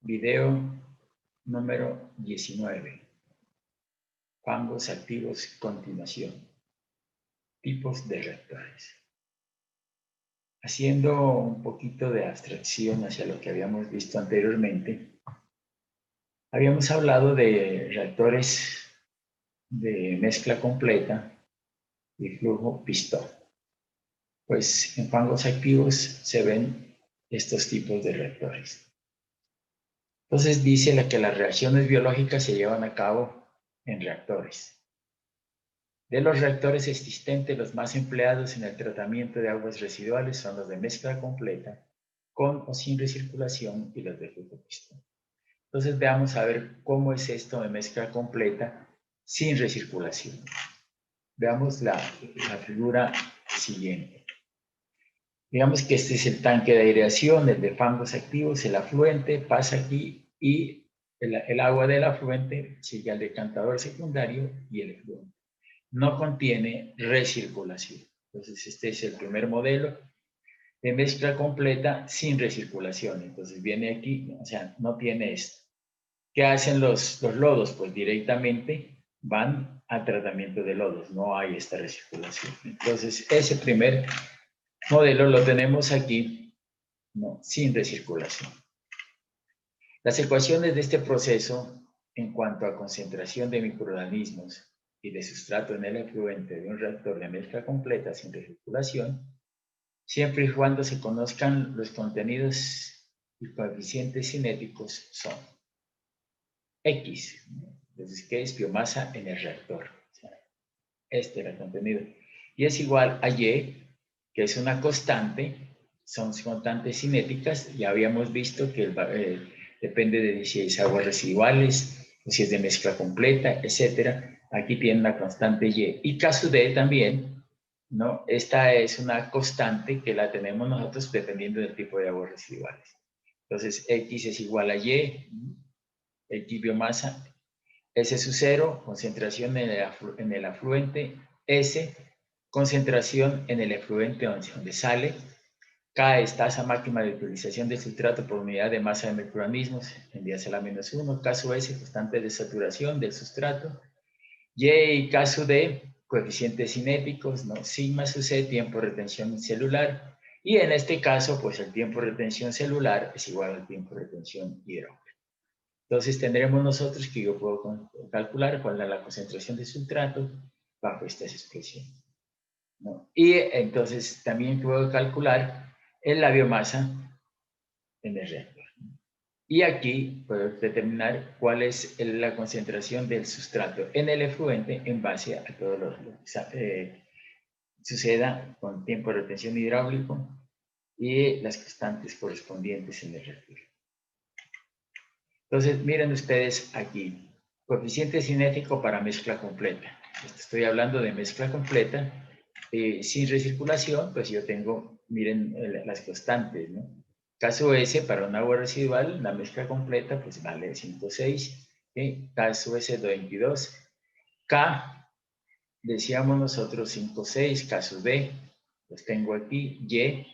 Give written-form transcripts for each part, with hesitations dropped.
Video número 19. Fangos activos, continuación. Tipos de reactores. Haciendo un poquito de abstracción hacia lo que habíamos visto anteriormente, habíamos hablado de reactores de mezcla completa y flujo pistón. Pues en fangos activos se ven estos tipos de reactores. Entonces dice que las reacciones biológicas se llevan a cabo en reactores. De los reactores existentes, los más empleados en el tratamiento de aguas residuales son los de mezcla completa, con o sin recirculación, y los de flujo pistón. Entonces veamos a ver cómo es esto de mezcla completa sin recirculación. Veamos la figura siguiente. Digamos que este es el tanque de aireación, el de fangos activos, el afluente pasa aquí y el agua del afluente sigue al decantador secundario y el efluente. No contiene recirculación. Entonces este es el primer modelo de mezcla completa sin recirculación. Entonces viene aquí, o sea, no tiene esto. ¿Qué hacen los lodos? Pues directamente van al tratamiento de lodos, no hay esta recirculación. Entonces ese primer modelo lo tenemos aquí, no, sin recirculación. Las ecuaciones de este proceso en cuanto a concentración de microorganismos y de sustrato en el efluente de un reactor de mezcla completa sin recirculación, siempre y cuando se conozcan los contenidos y coeficientes cinéticos, son X, entonces, ¿qué es biomasa en el reactor? O sea, este era el contenido. Y es igual a Y, que es una constante, son constantes cinéticas. Ya habíamos visto que depende de si es aguas residuales o si es de mezcla completa, etc. Aquí tiene una constante Y. Y caso D también, ¿no? Esta es una constante que la tenemos nosotros dependiendo del tipo de aguas residuales. Entonces, X es igual a Y, X biomasa, S sub 0, concentración en el afluente, S, concentración en el efluente donde sale, K es tasa máxima de utilización del sustrato por unidad de masa de microorganismos en 10 a la menos 1, caso S, constante de saturación del sustrato, Y caso D, coeficientes cinéticos, ¿no? Sigma sub C, tiempo de retención celular, y en este caso, pues el tiempo de retención celular es igual al tiempo de retención hidráulica. Entonces tendremos nosotros que yo puedo calcular cuál es la concentración de sustrato bajo estas expresiones, ¿no? Y entonces también puedo calcular la biomasa en el reactor. Y aquí puedo determinar cuál es la concentración del sustrato en el efluente en base a todo lo que suceda con tiempo de retención hidráulico y las constantes correspondientes en el reactor. Entonces, miren ustedes aquí, coeficiente cinético para mezcla completa. Estoy hablando de mezcla completa, sin recirculación, pues yo tengo, miren las constantes, ¿no? Caso S, para un agua residual, la mezcla completa, pues vale 106, ¿sí? Caso S, 22. K, decíamos nosotros 5,6, caso D, los tengo aquí, Y,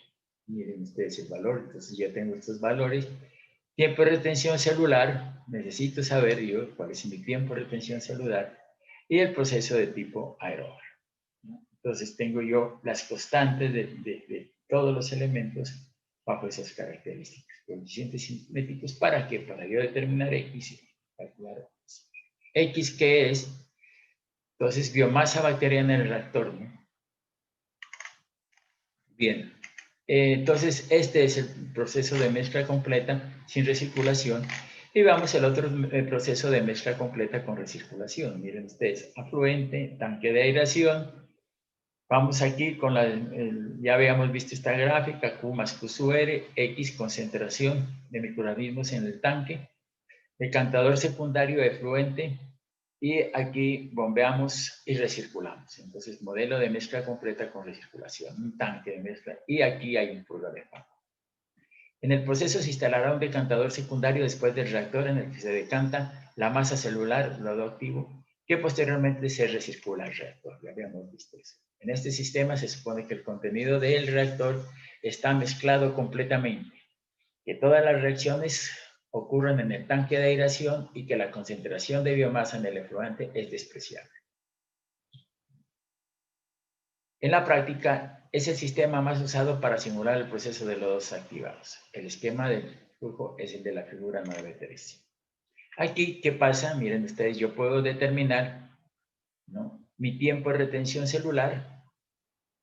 miren ustedes el valor, entonces ya tengo estos valores. Tiempo de retención celular, necesito saber yo cuál es mi tiempo de retención celular y el proceso de tipo aeróbio. Entonces tengo yo las constantes de todos los elementos bajo esas características. Coeficientes cinéticos, ¿para qué? Para yo determinar X y calcular X. X, ¿qué es? Entonces, biomasa bacteriana en el reactor, ¿no? Bien. Entonces, este es el proceso de mezcla completa sin recirculación. Y vamos al otro proceso de mezcla completa con recirculación. Miren ustedes, afluente, tanque de aireación. Vamos aquí con ya habíamos visto esta gráfica, Q más Q sub R, X concentración de microorganismos en el tanque, decantador secundario de efluente, y aquí bombeamos y recirculamos. Entonces, modelo de mezcla completa con recirculación, un tanque de mezcla, y aquí hay un purga de fango. En el proceso se instalará un decantador secundario después del reactor en el que se decanta la masa celular, lodo activo, que posteriormente se recircula al reactor. Ya habíamos visto eso. En este sistema se supone que el contenido del reactor está mezclado completamente, que todas las reacciones ocurren en el tanque de aireación y que la concentración de biomasa en el efluente es despreciable. En la práctica, es el sistema más usado para simular el proceso de lodos activados. El esquema del flujo es el de la figura 9.3. Aquí, ¿qué pasa? Miren ustedes, yo puedo determinar, ¿no?, mi tiempo de retención celular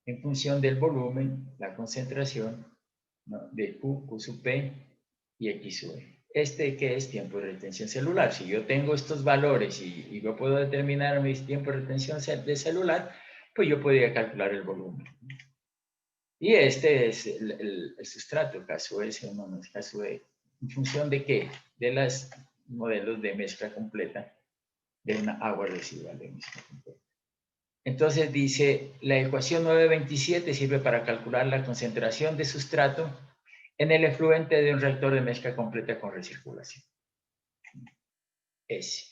en función del volumen, la concentración, ¿no?, de Q sub P y X sub E. ¿Qué es tiempo de retención celular? Si yo tengo estos valores y yo puedo determinar mi tiempo de retención de celular, pues yo podría calcular el volumen. Y este es el sustrato, caso S menos caso E. ¿En función de qué? De los modelos de mezcla completa de una agua residual de mezcla completa. Entonces dice, la ecuación 927 sirve para calcular la concentración de sustrato en el efluente de un reactor de mezcla completa con recirculación. S.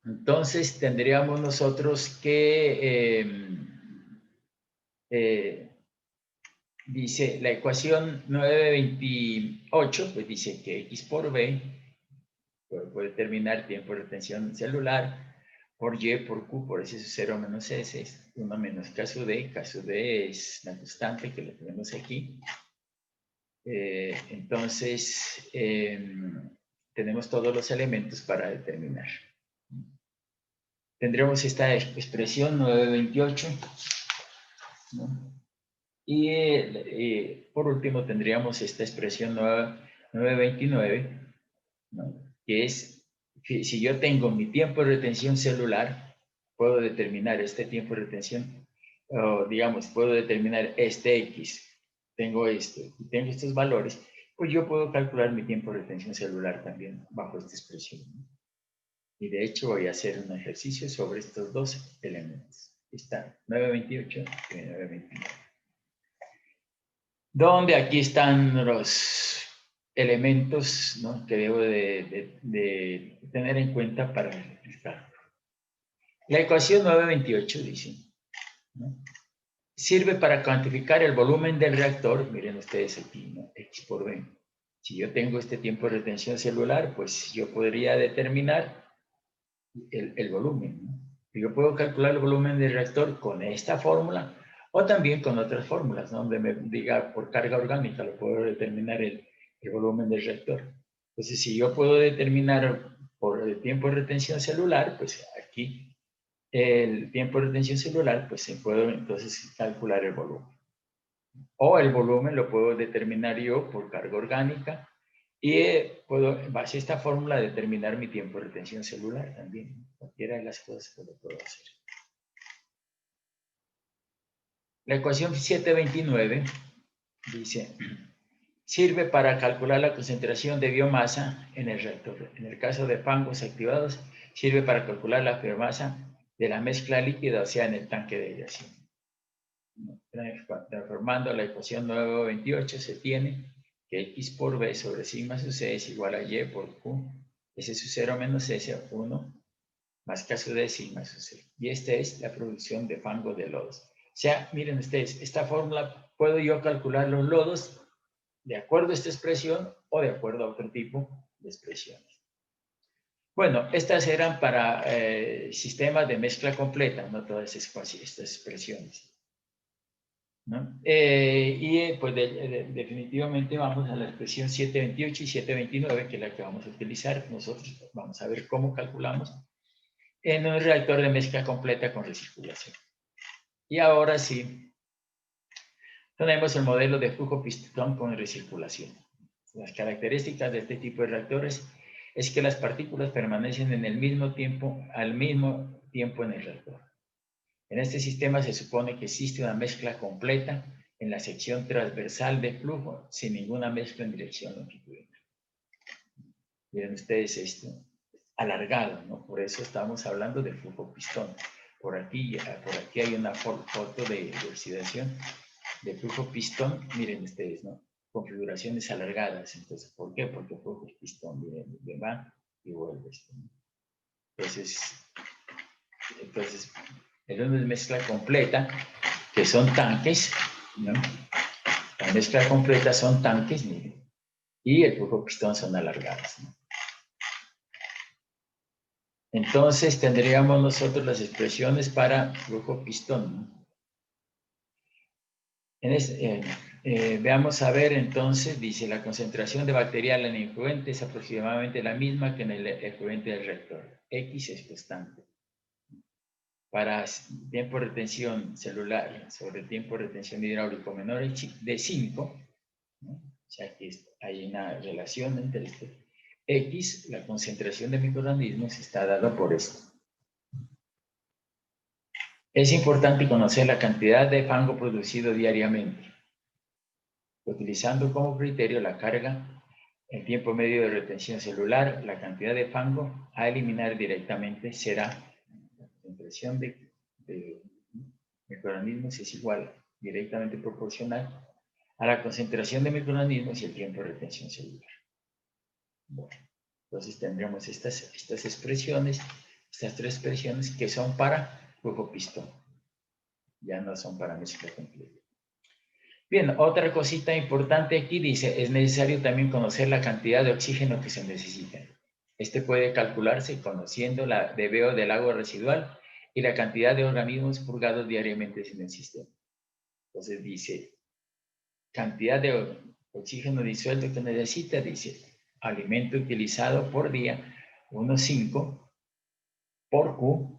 Entonces tendríamos nosotros que, dice, la ecuación 928, pues dice que X por B puede determinar tiempo de retención celular por Y por Q por S sub 0 menos S, es 1 menos K sub D. K sub D es la constante que le tenemos aquí. Entonces, tenemos todos los elementos para determinar. Tendremos esta expresión 928, ¿no? Y por último tendríamos esta expresión 929, ¿no?, que es que si yo tengo mi tiempo de retención celular, puedo determinar este tiempo de retención, o digamos, puedo determinar este X, tengo esto y tengo estos valores, pues yo puedo calcular mi tiempo de retención celular también bajo esta expresión, ¿no? Y de hecho voy a hacer un ejercicio sobre estos dos elementos. Está 928 y 929. Donde aquí están los elementos, ¿no?, que debo de tener en cuenta para el cálculo. La ecuación 928 dice, ¿no?, sirve para cuantificar el volumen del reactor. Miren ustedes aquí, ¿no?, X por B. Si yo tengo este tiempo de retención celular, pues yo podría determinar el volumen, ¿no? Yo puedo calcular el volumen del reactor con esta fórmula o también con otras fórmulas, ¿no?, donde me diga por carga orgánica, lo puedo determinar el volumen del reactor. Entonces, si yo puedo determinar por el tiempo de retención celular, pues aquí el tiempo de retención celular, pues se puede entonces calcular el volumen. O el volumen lo puedo determinar yo por carga orgánica y puedo, en base a esta fórmula, determinar mi tiempo de retención celular también. Cualquiera de las cosas que lo puedo hacer. La ecuación 729 dice, sirve para calcular la concentración de biomasa en el reactor. En el caso de fangos activados, sirve para calcular la biomasa de la mezcla líquida, o sea, en el tanque de aireación. Transformando la ecuación 928 se tiene que X por B sobre sigma sub C es igual a Y por Q, S sub 0 menos S a 1 más K sub D sigma sub C. Y esta es la producción de fango de lodos. O sea, miren ustedes, esta fórmula puedo yo calcular los lodos de acuerdo a esta expresión o de acuerdo a otro tipo de expresiones. Bueno, estas eran para sistemas de mezcla completa, no todas estas expresiones, ¿no? Pues definitivamente vamos a la expresión 728 y 729, que es la que vamos a utilizar nosotros. Vamos a ver cómo calculamos en un reactor de mezcla completa con recirculación. Y ahora sí, tenemos el modelo de flujo pistón con recirculación. Las características de este tipo de reactores es que las partículas permanecen en el mismo tiempo, al mismo tiempo en el reactor. En este sistema se supone que existe una mezcla completa en la sección transversal de flujo sin ninguna mezcla en dirección longitudinal. Miren ustedes esto, alargado, ¿no? Por eso estamos hablando de flujo pistón. Por aquí hay una foto de oxidación de flujo pistón. Miren ustedes, ¿no? Configuraciones alargadas. Entonces, ¿por qué? Porque el flujo pistón viene, va y vuelve. ¿No? Entonces, el uno es mezcla completa, que son tanques, ¿no? La mezcla completa son tanques, miren, y el flujo pistón son alargados, ¿no? Entonces tendríamos nosotros las expresiones para flujo pistón, ¿no? Veamos a ver entonces, dice, la concentración de bacterial en el efluente es aproximadamente la misma que en el efluente del reactor. X es constante. Para tiempo de retención celular sobre tiempo de retención hidráulico menor de 5, ¿no? O sea que hay una relación entre este. X, la concentración de microorganismos, está dada por esto. Es importante conocer la cantidad de fango producido diariamente, utilizando como criterio la carga, el tiempo medio de retención celular, la cantidad de fango a eliminar directamente será la concentración de microorganismos es igual, directamente proporcional a la concentración de microorganismos y el tiempo de retención celular. Bueno, entonces tendremos estas expresiones, estas tres expresiones que son para flujo pistón, ya no son para mezcla completa. Bien, otra cosita importante aquí dice, es necesario también conocer la cantidad de oxígeno que se necesita. Este puede calcularse conociendo la DBO del agua residual y la cantidad de organismos purgados diariamente en el sistema. Entonces dice, cantidad de oxígeno disuelto que necesita, dice, alimento utilizado por día, 1,5 por Q,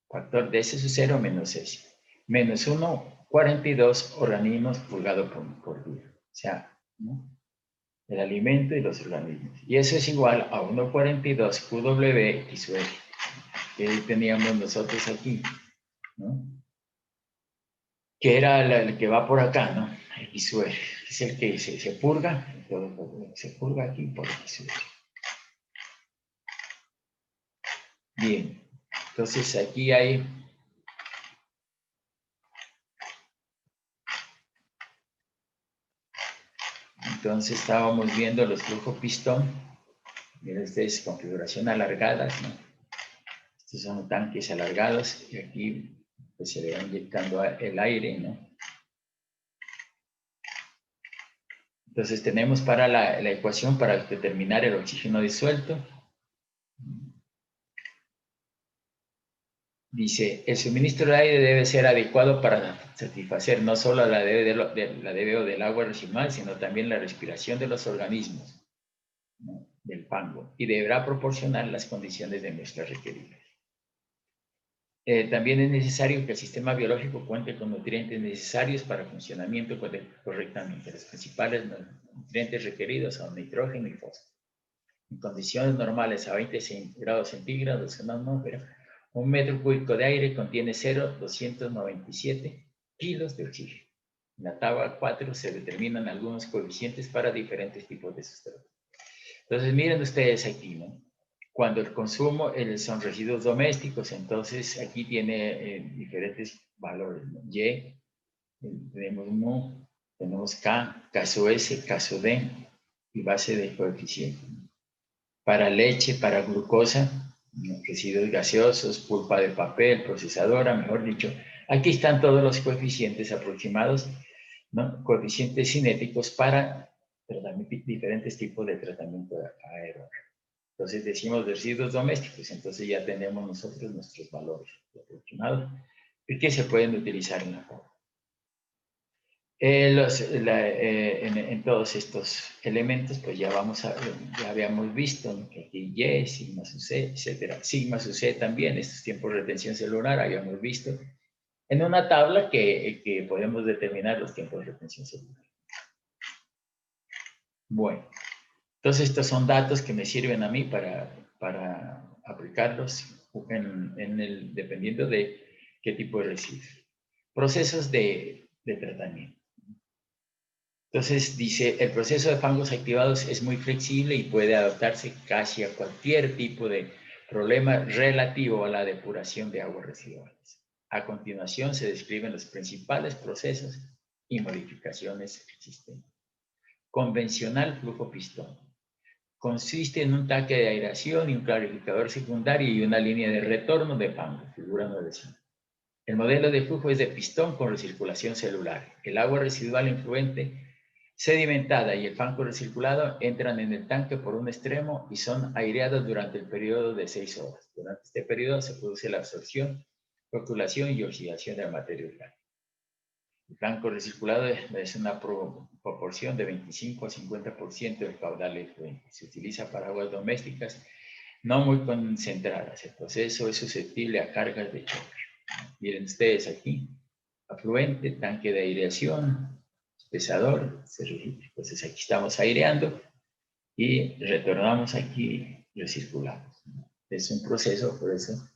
factor de S sub 0 menos S, menos 1,42 organismos purgados por día. O sea, ¿no? El alimento y los organismos. Y eso es igual a 1,42 QW y su R, que teníamos nosotros aquí, ¿no? Que era el que va por acá, ¿no? X sub R, es el que se purga, se purga aquí por X sub R. Bien, entonces aquí hay entonces estábamos viendo los flujos pistón. Miren ustedes, configuración alargadas, ¿no? Estos son tanques alargados y aquí pues, se le va inyectando el aire, ¿no? Entonces tenemos para la ecuación para determinar el oxígeno disuelto. Dice, el suministro de aire debe ser adecuado para satisfacer no solo la DBO del agua residual, sino también la respiración de los organismos, ¿no? Del fango, y deberá proporcionar las condiciones de mezcla requeridas. También es necesario que el sistema biológico cuente con nutrientes necesarios para el funcionamiento correctamente. Los principales nutrientes requeridos son nitrógeno y fósforo. En condiciones normales a 20 grados centígrados en la atmósfera, 1 metro cúbico de aire contiene 0,297 kilos de oxígeno. En la tabla 4 se determinan algunos coeficientes para diferentes tipos de sustratos. Entonces miren ustedes aquí, ¿no? Cuando el consumo son residuos domésticos, entonces aquí tiene diferentes valores, ¿no? Y, tenemos mu, tenemos K, caso S, caso D y base de coeficiente. Para leche, para glucosa, ¿no? Residuos gaseosos, pulpa de papel, procesadora, mejor dicho. Aquí están todos los coeficientes aproximados, ¿no? Coeficientes cinéticos para diferentes tipos de tratamiento aeróbico. Entonces decimos residuos domésticos, entonces ya tenemos nosotros nuestros valores aproximados y que se pueden utilizar en la forma. En todos estos elementos, pues ya habíamos visto, ¿no? Que aquí Y, sigma sub C, etcétera. Sigma sub C también, estos tiempos de retención celular, habíamos visto en una tabla que podemos determinar los tiempos de retención celular. Bueno. Entonces, estos son datos que me sirven a mí para aplicarlos dependiendo de qué tipo de residuo. Procesos de tratamiento. Entonces, dice, el proceso de fangos activados es muy flexible y puede adaptarse casi a cualquier tipo de problema relativo a la depuración de aguas residuales. A continuación, se describen los principales procesos y modificaciones del sistema. Convencional flujo pistón. Consiste en un tanque de aireación y un clarificador secundario y una línea de retorno de fango, figura 9.5. El modelo de flujo es de pistón con recirculación celular. El agua residual influente sedimentada y el fango recirculado entran en el tanque por un extremo y son aireados durante el periodo de 6 horas. Durante este periodo se produce la absorción, floculación y oxidación de la materia orgánica. El fango recirculado es una proporción de 25 a 50% del caudal efluente. Se utiliza para aguas domésticas no muy concentradas. El proceso es susceptible a cargas de choque. Miren ustedes aquí, afluente, tanque de aireación, pesador, entonces aquí estamos aireando y retornamos aquí, recirculamos. Es un proceso, por eso,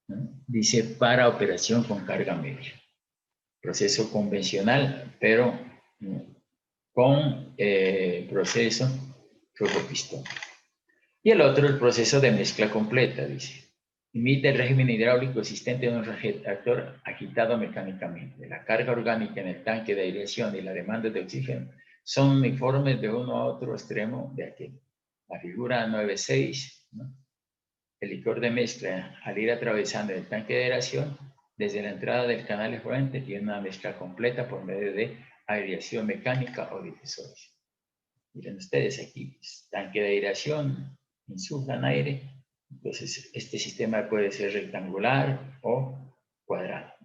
¿no? Dice para operación con carga media. Proceso convencional, pero con proceso flujo-pistón. Y el otro, el proceso de mezcla completa, dice. Imita el régimen hidráulico existente en un reactor agitado mecánicamente. La carga orgánica en el tanque de aireación y la demanda de oxígeno son uniformes de uno a otro extremo de aquel. La figura 9.6, ¿no? El licor de mezcla, al ir atravesando el tanque de aireación, desde la entrada del canal efluente, tiene una mezcla completa por medio de aireación mecánica o difusores. Miren ustedes aquí, pues, tanque de aireación, insuflan aire. Entonces, este sistema puede ser rectangular o cuadrado.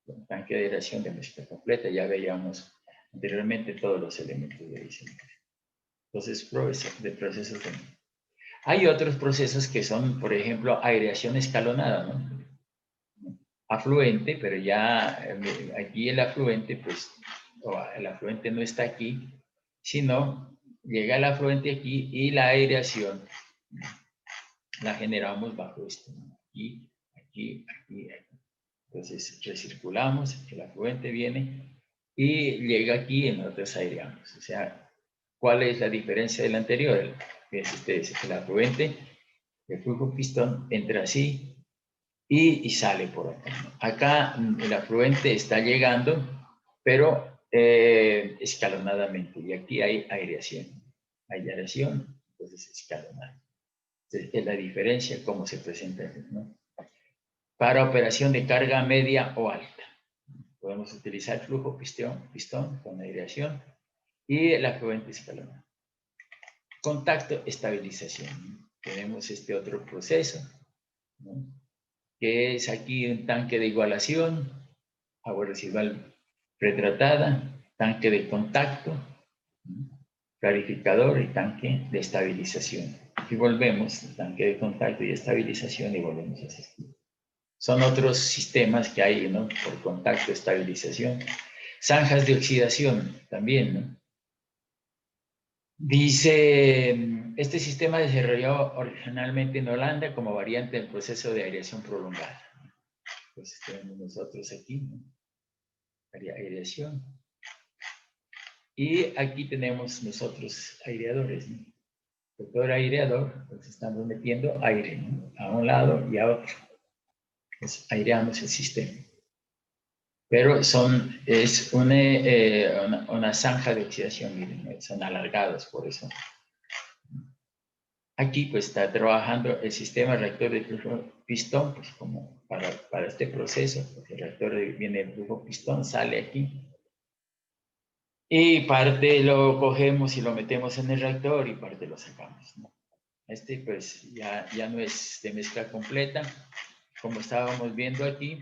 Un tanque de aireación de mezcla completa, ya veíamos anteriormente todos los elementos de diseño. Entonces, de procesos de... Hay otros procesos que son, por ejemplo, aireación escalonada, ¿no? Afluente, pero ya aquí el afluente, pues, el afluente no está aquí, sino llega el afluente aquí y la aireación la generamos bajo esto, ¿no? Aquí, aquí, aquí, aquí. Entonces recirculamos, el afluente viene y llega aquí y nosotros aireamos. O sea, ¿cuál es la diferencia del anterior? Fíjense ustedes, el afluente, el flujo pistón entra así y sale por acá, ¿no? Acá el afluente está llegando, pero escalonadamente. Y aquí hay aireación. Hay aireación, entonces escalonada. Es la diferencia cómo se presenta, ¿no? Para operación de carga media o alta. Podemos utilizar flujo pistón con aireación y el afluente escalonado. Contacto, estabilización. Tenemos este otro proceso, ¿no? Que es aquí un tanque de igualación, agua residual pretratada, tanque de contacto, clarificador y tanque de estabilización. Y volvemos, tanque de contacto y estabilización, y volvemos a hacer. Son otros sistemas que hay, ¿no? Por contacto, estabilización. Zanjas de oxidación también, ¿no? Dice, este sistema desarrolló originalmente en Holanda como variante del proceso de aireación prolongada. Pues tenemos nosotros aquí, ¿no? Aireación. Y aquí tenemos nosotros aireadores, ¿no? Todo el aireador, pues estamos metiendo aire, ¿no? A un lado y a otro. Pues aireamos el sistema. Pero es una zanja de oxidación, miren, son alargados por eso. Aquí pues está trabajando el sistema reactor de flujo pistón, pues como para este proceso, porque el reactor viene de flujo pistón, sale aquí. Y parte lo cogemos y lo metemos en el reactor y parte lo sacamos, ¿no? Este pues ya no es de mezcla completa, como estábamos viendo aquí,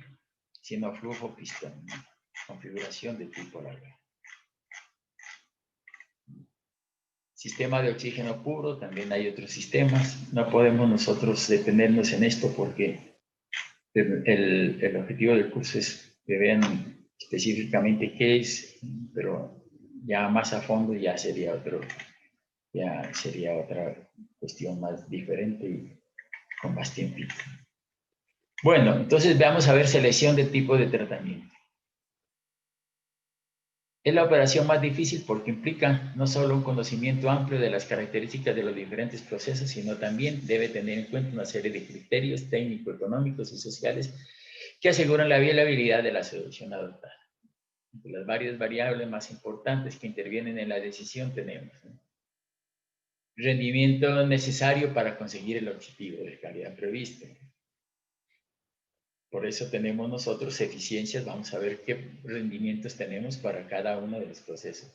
sino flujo pistón, ¿no? Configuración de tipo larga. Sistema de oxígeno puro, también hay otros sistemas. No podemos nosotros detenernos en esto porque el objetivo del curso es que vean específicamente qué es, pero ya más a fondo ya sería otra cuestión más diferente y con más tiempo. Bueno, entonces veamos a ver selección de tipo de tratamiento. Es la operación más difícil porque implica no solo un conocimiento amplio de las características de los diferentes procesos, sino también debe tener en cuenta una serie de criterios técnico-económicos y sociales que aseguran la viabilidad de la solución adoptada. Entre las varias variables más importantes que intervienen en la decisión tenemos, ¿no? Rendimiento necesario para conseguir el objetivo de calidad previsto. Por eso tenemos nosotros eficiencias. Vamos a ver qué rendimientos tenemos para cada uno de los procesos.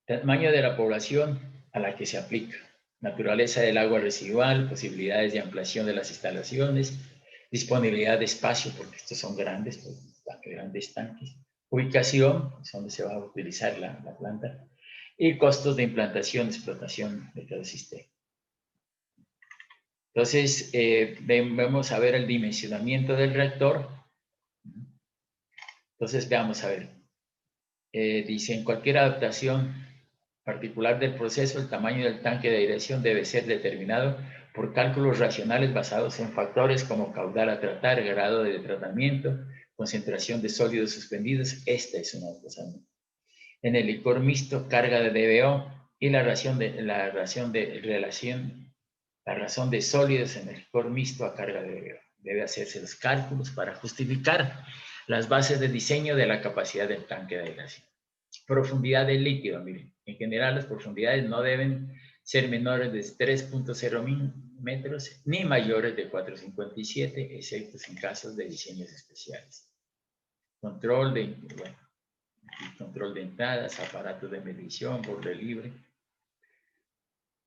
Tamaño de la población a la que se aplica. Naturaleza del agua residual, posibilidades de ampliación de las instalaciones, disponibilidad de espacio, porque estos son grandes, grandes tanques. Ubicación, es donde se va a utilizar la planta. Y costos de implantación, explotación de cada sistema. Entonces, vamos a ver el dimensionamiento del reactor. Entonces, veamos a ver. Dice, en cualquier adaptación particular del proceso, el tamaño del tanque de aireación debe ser determinado por cálculos racionales basados en factores como caudal a tratar, grado de tratamiento, concentración de sólidos suspendidos. Esta es una cosa. En el licor mixto, carga de DBO y la razón de sólidos en el licor mixto a carga de DBO. Debe hacerse los cálculos para justificar las bases de diseño de la capacidad del tanque de aireación. Profundidad del líquido, miren. En general, las profundidades no deben ser menores de 3.0 metros ni mayores de 4,57, excepto en casos de diseños especiales. Control de entradas, aparatos de medición, borde libre.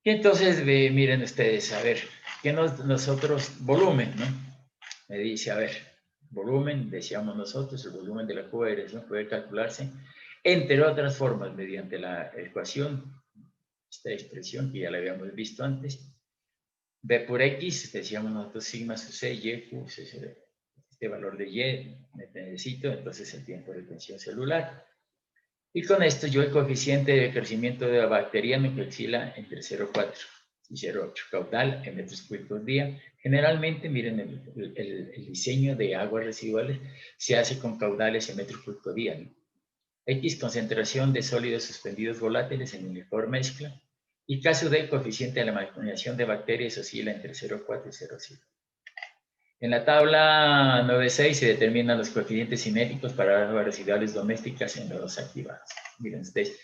Y entonces, miren ustedes, a ver, que nosotros, volumen, ¿no? Me dice, a ver, volumen, decíamos nosotros, el volumen de la cuba de aireación puede calcularse, entre otras formas, mediante la ecuación, esta expresión que ya la habíamos visto antes, B por X, decíamos nosotros sigma sub C, Y, Q, este valor de Y necesito, entonces el tiempo de retención celular. Y con esto yo el coeficiente de crecimiento de la bacteriano que oscila entre 0,4 y 0,8 caudal en metros cúbicos día. Generalmente, miren, el diseño de aguas residuales se hace con caudales en metros cúbicos día, ¿no? X concentración de sólidos suspendidos volátiles en uniforme mezcla. Y caso de coeficiente de la manipulación de bacterias oscila entre 0,4 y 0,5. En la tabla 9.6 se determinan los coeficientes cinéticos para aguas residuales domésticas en lodos activados. Miren ustedes.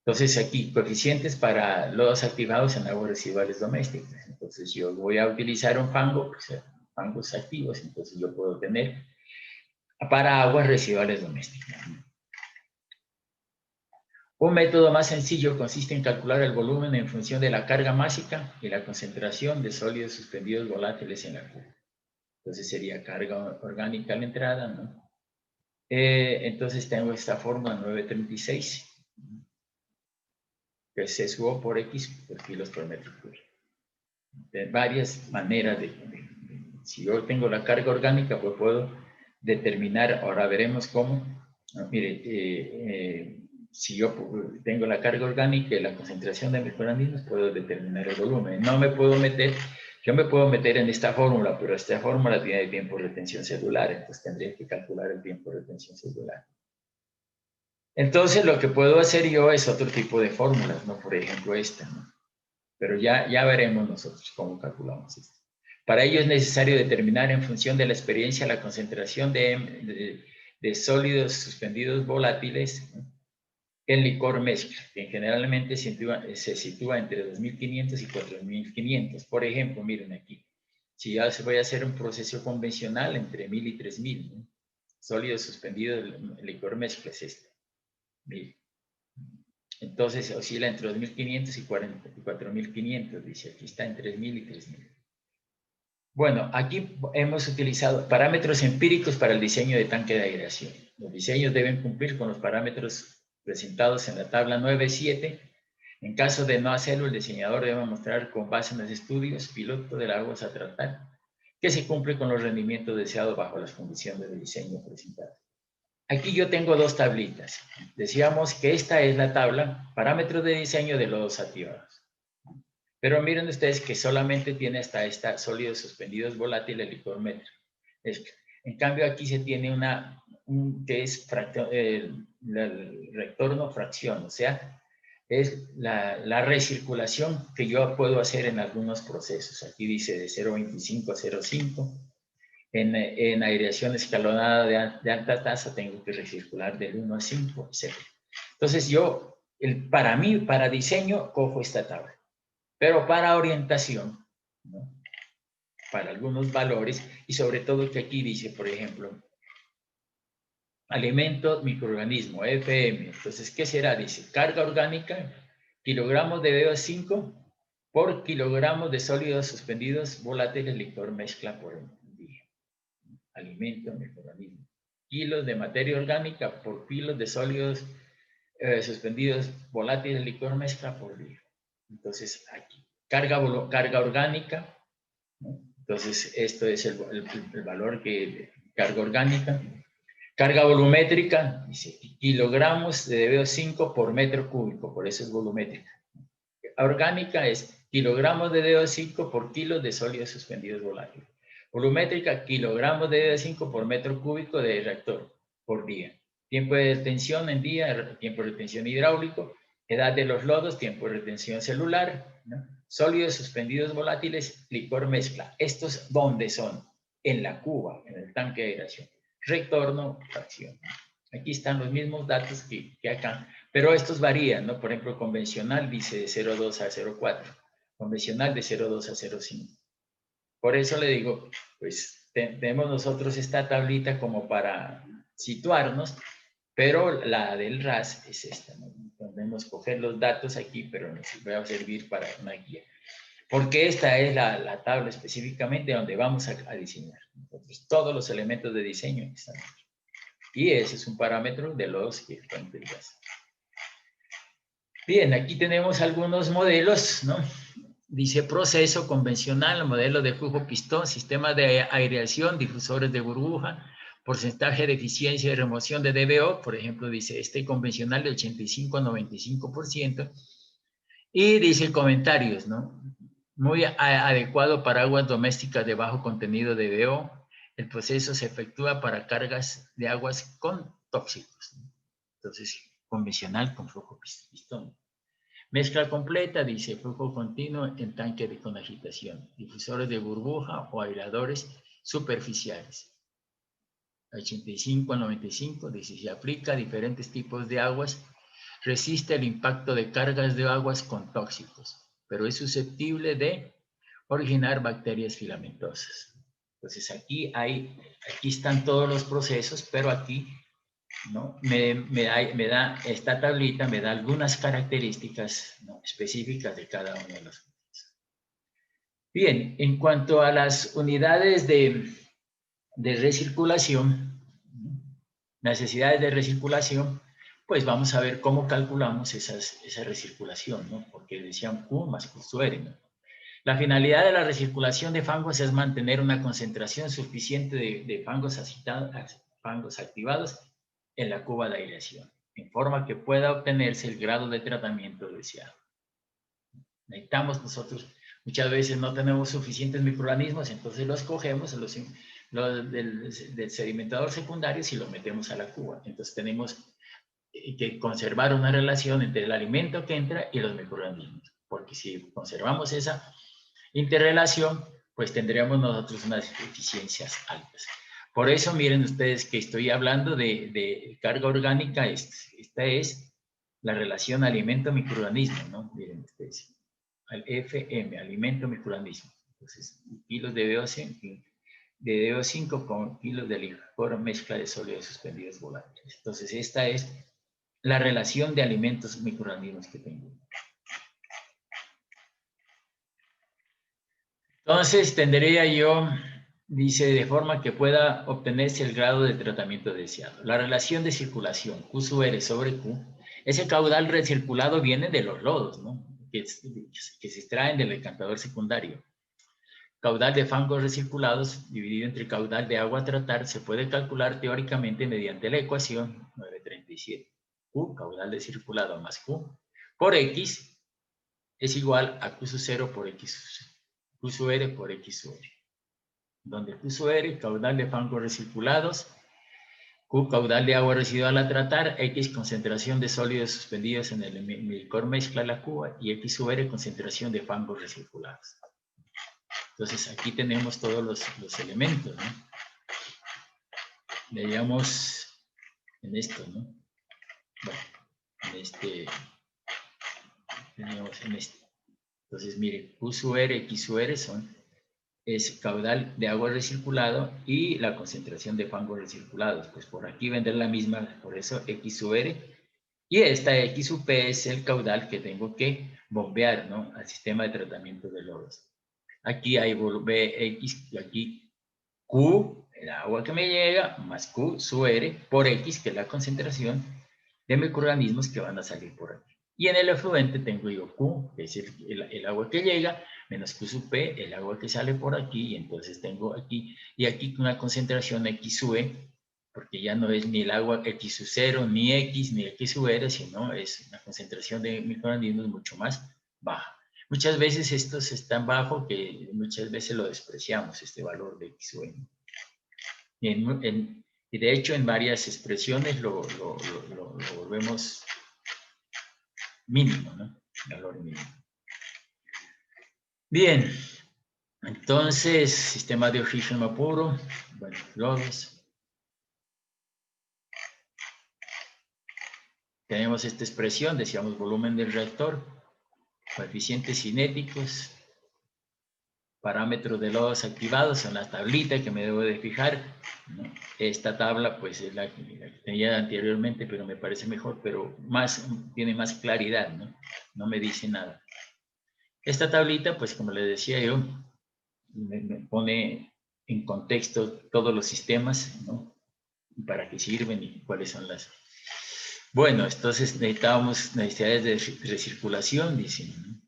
Entonces aquí, coeficientes para lodos activados en aguas residuales domésticas. Entonces yo voy a utilizar un fango, pues, fangos activos, entonces yo puedo tener para aguas residuales domésticas. Un método más sencillo consiste en calcular el volumen en función de la carga másica y la concentración de sólidos suspendidos volátiles en la cuba. Entonces sería carga orgánica a la entrada, ¿no? Entonces tengo esta fórmula 936, que es SO por X por kilos por metro cúbico. De varias maneras si yo tengo la carga orgánica, pues puedo determinar, ahora veremos cómo, mire, si yo tengo la carga orgánica y la concentración de microorganismos, puedo determinar el volumen. No me puedo meter, yo me puedo meter en esta fórmula, pero esta fórmula tiene el tiempo de retención celular, entonces tendría que calcular el tiempo de retención celular. Entonces lo que puedo hacer yo es otro tipo de fórmulas, ¿no? Por ejemplo esta, ¿no? Pero ya veremos nosotros cómo calculamos esto. Para ello es necesario determinar en función de la experiencia la concentración de sólidos suspendidos volátiles, ¿no? En licor mezcla, que generalmente se sitúa entre 2.500 y 4.500. Por ejemplo, miren aquí, si ya se voy a hacer un proceso convencional entre 1.000 y 3.000, ¿no? Sólidos suspendidos, el licor mezcla es este. Miren. Entonces oscila entre 2.500 y 4.500, dice, aquí está en 3.000 y 3.000. Bueno, aquí hemos utilizado parámetros empíricos para el diseño de tanque de aireación. Los diseños deben cumplir con los parámetros presentados en la tabla 9.7. En caso de no hacerlo, el diseñador debe mostrar con base en los estudios piloto de las aguas a tratar que se cumple con los rendimientos deseados bajo las condiciones de diseño presentadas. Aquí yo tengo dos tablitas. Decíamos que esta es la tabla, parámetros de diseño de lodos activados. Pero miren ustedes que solamente tiene hasta esta sólidos suspendidos volátiles licor metro. En cambio aquí se tiene que es el retorno fracción, o sea, es la recirculación que yo puedo hacer en algunos procesos. Aquí dice de 0,25 a 0,5. En aireación escalonada de alta tasa tengo que recircular del 1 a 5, etc. Entonces yo, para mí, para diseño, cojo esta tabla. Pero para orientación, ¿no? para algunos valores, y sobre todo que aquí dice, por ejemplo, alimento, microorganismo, FM. Entonces, ¿qué será? Dice, carga orgánica, kilogramos de VO5 por kilogramos de sólidos suspendidos volátiles licor mezcla por día. Alimento, microorganismo. Kilos de materia orgánica por kilos de sólidos suspendidos volátiles licor mezcla por día. Entonces, aquí, carga orgánica, ¿no? Entonces, esto es el valor que carga orgánica. Carga volumétrica, dice, kilogramos de DO5 por metro cúbico, por eso es volumétrica. Orgánica es kilogramos de DO5 por kilos de sólidos suspendidos volátiles. Volumétrica, kilogramos de DO5 por metro cúbico de reactor por día. Tiempo de detención en día, tiempo de retención hidráulico, edad de los lodos, tiempo de retención celular, ¿no? Sólidos suspendidos volátiles, licor mezcla. ¿Estos dónde son? En la cuba, en el tanque de aireación. Retorno, fracción. Aquí están los mismos datos que acá, pero estos varían, ¿no? Por ejemplo, convencional dice de 0,2 a 0,4, convencional de 0,2 a 0,5. Por eso le digo, pues tenemos nosotros esta tablita como para situarnos, pero la del RAS es esta, ¿no? Podemos coger los datos aquí, pero nos va a servir para una guía. Porque esta es la tabla específicamente donde vamos a diseñar. Entonces, todos los elementos de diseño están aquí. Y ese es un parámetro de los que están detrás. Bien, aquí tenemos algunos modelos, ¿no? Dice proceso convencional, modelo de flujo pistón, sistema de aireación, difusores de burbuja, porcentaje de eficiencia y remoción de DBO, por ejemplo, dice este convencional de 85 a 95%. Y dice comentarios, ¿no? Muy adecuado para aguas domésticas de bajo contenido de DBO. El proceso se efectúa para cargas de aguas con tóxicos. Entonces, convencional con flujo pistón. Mezcla completa, dice, flujo continuo en tanque con agitación. Difusores de burbuja o aireadores superficiales. 85 a 95, dice, se aplica a diferentes tipos de aguas. Resiste el impacto de cargas de aguas con tóxicos, pero es susceptible de originar bacterias filamentosas. Entonces aquí están todos los procesos, pero aquí, ¿no? me da esta tablita, me da algunas características, ¿no?, específicas de cada uno de los procesos. Bien, en cuanto a las unidades de recirculación, necesidades de recirculación, pues vamos a ver cómo calculamos esa recirculación, ¿no? Porque decían Q más Q sub R, ¿no? La finalidad de la recirculación de fangos es mantener una concentración suficiente de fangos activados en la cuba de aireación, en forma que pueda obtenerse el grado de tratamiento deseado. Necesitamos nosotros, muchas veces no tenemos suficientes microorganismos, entonces los cogemos del sedimentador secundario y los metemos a la cuba. Entonces tenemos que conservar una relación entre el alimento que entra y los microorganismos, porque si conservamos esa interrelación, pues tendríamos nosotros unas eficiencias altas. Por eso miren ustedes que estoy hablando de carga orgánica, esta es la relación alimento-microorganismo, ¿no? Miren ustedes, al FM, alimento microorganismo. Entonces, kilos de DO5 con kilos de licor mezcla de sólidos suspendidos volátiles. Entonces, esta es la relación de alimentos microorganismos que tengo. Entonces, tendría yo, dice, de forma que pueda obtenerse el grado de tratamiento deseado. La relación de circulación, Q sub R sobre Q, ese caudal recirculado viene de los lodos, ¿no? Que se extraen del decantador secundario. Caudal de fangos recirculados dividido entre caudal de agua a tratar se puede calcular teóricamente mediante la ecuación 937. Q, caudal de circulado más Q, por X es igual a Q sub 0 por X Q sub R por X sub R. Donde Q sub R, caudal de fangos recirculados, Q, caudal de agua residual a tratar, X, concentración de sólidos suspendidos en el licor mezcla la cuba, y X sub R, concentración de fangos recirculados. Entonces, aquí tenemos todos los elementos, ¿no? Veíamos en esto, ¿no? Bueno, teníamos en este. Entonces, mire, Q sub R, X sub R son es caudal de agua recirculado y la concentración de fangos recirculados. Pues por aquí vendrá la misma, por eso X sub R. Y esta X sub P es el caudal que tengo que bombear, ¿no?, al sistema de tratamiento de lodos. Aquí hay X y aquí Q, el agua que me llega, más Q sub R por X, que es la concentración de microorganismos que van a salir por aquí. Y en el efluente tengo yo Q, que es el agua que llega, menos Q sub P, el agua que sale por aquí, y entonces tengo aquí, y aquí una concentración X sub E, porque ya no es ni el agua X sub 0, ni X sub R, sino es una concentración de microorganismos mucho más baja. Muchas veces estos están bajo, que muchas veces lo despreciamos, este valor de X sub N. Y de hecho en varias expresiones lo volvemos mínimo, ¿no? Valor mínimo. Bien, entonces, sistema de oxígeno puro, bueno, lodos. Tenemos esta expresión, decíamos volumen del reactor, coeficientes cinéticos, parámetros de lodos activados en la tablita que me debo de fijar, ¿no? Esta tabla pues es la que tenía anteriormente, pero me parece mejor, pero tiene más claridad, ¿no? No me dice nada. Esta tablita, pues como les decía yo, me pone en contexto todos los sistemas, ¿no? Para qué sirven y cuáles son las... Bueno, entonces necesitamos necesidades de recirculación, dicen, ¿no?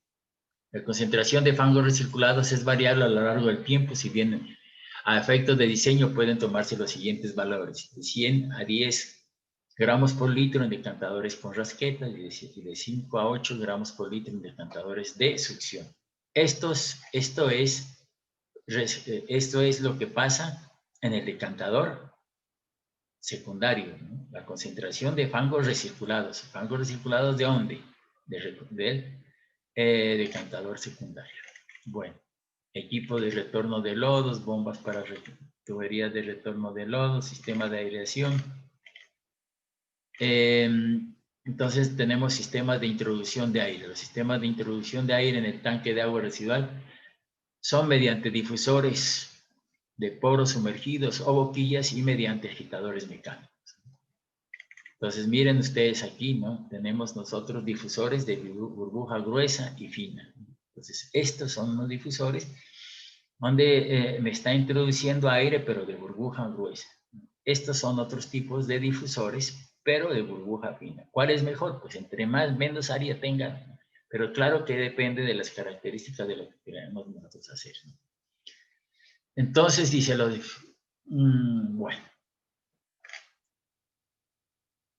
La concentración de fangos recirculados es variable a lo largo del tiempo, si bien a efectos de diseño pueden tomarse los siguientes valores: de 100 a 10 gramos por litro en decantadores con rasqueta y de 5 a 8 gramos por litro en decantadores de succión. Esto es lo que pasa en el decantador secundario, ¿no? La concentración de fangos recirculados. ¿Fangos recirculados de dónde? Del decantador secundario. Bueno, equipo de retorno de lodos, bombas para tuberías de retorno de lodos, sistema de aireación. Entonces tenemos sistemas de introducción de aire. Los sistemas de introducción de aire en el tanque de agua residual son mediante difusores de poros sumergidos o boquillas y mediante agitadores mecánicos. Entonces miren ustedes aquí, ¿no? Tenemos nosotros difusores de burbuja gruesa y fina. Entonces estos son los difusores donde me está introduciendo aire, pero de burbuja gruesa. Estos son otros tipos de difusores, pero de burbuja fina. ¿Cuál es mejor? Pues entre menos área tengan, pero claro que depende de las características de lo que queremos nosotros hacer, ¿no? Entonces dice bueno,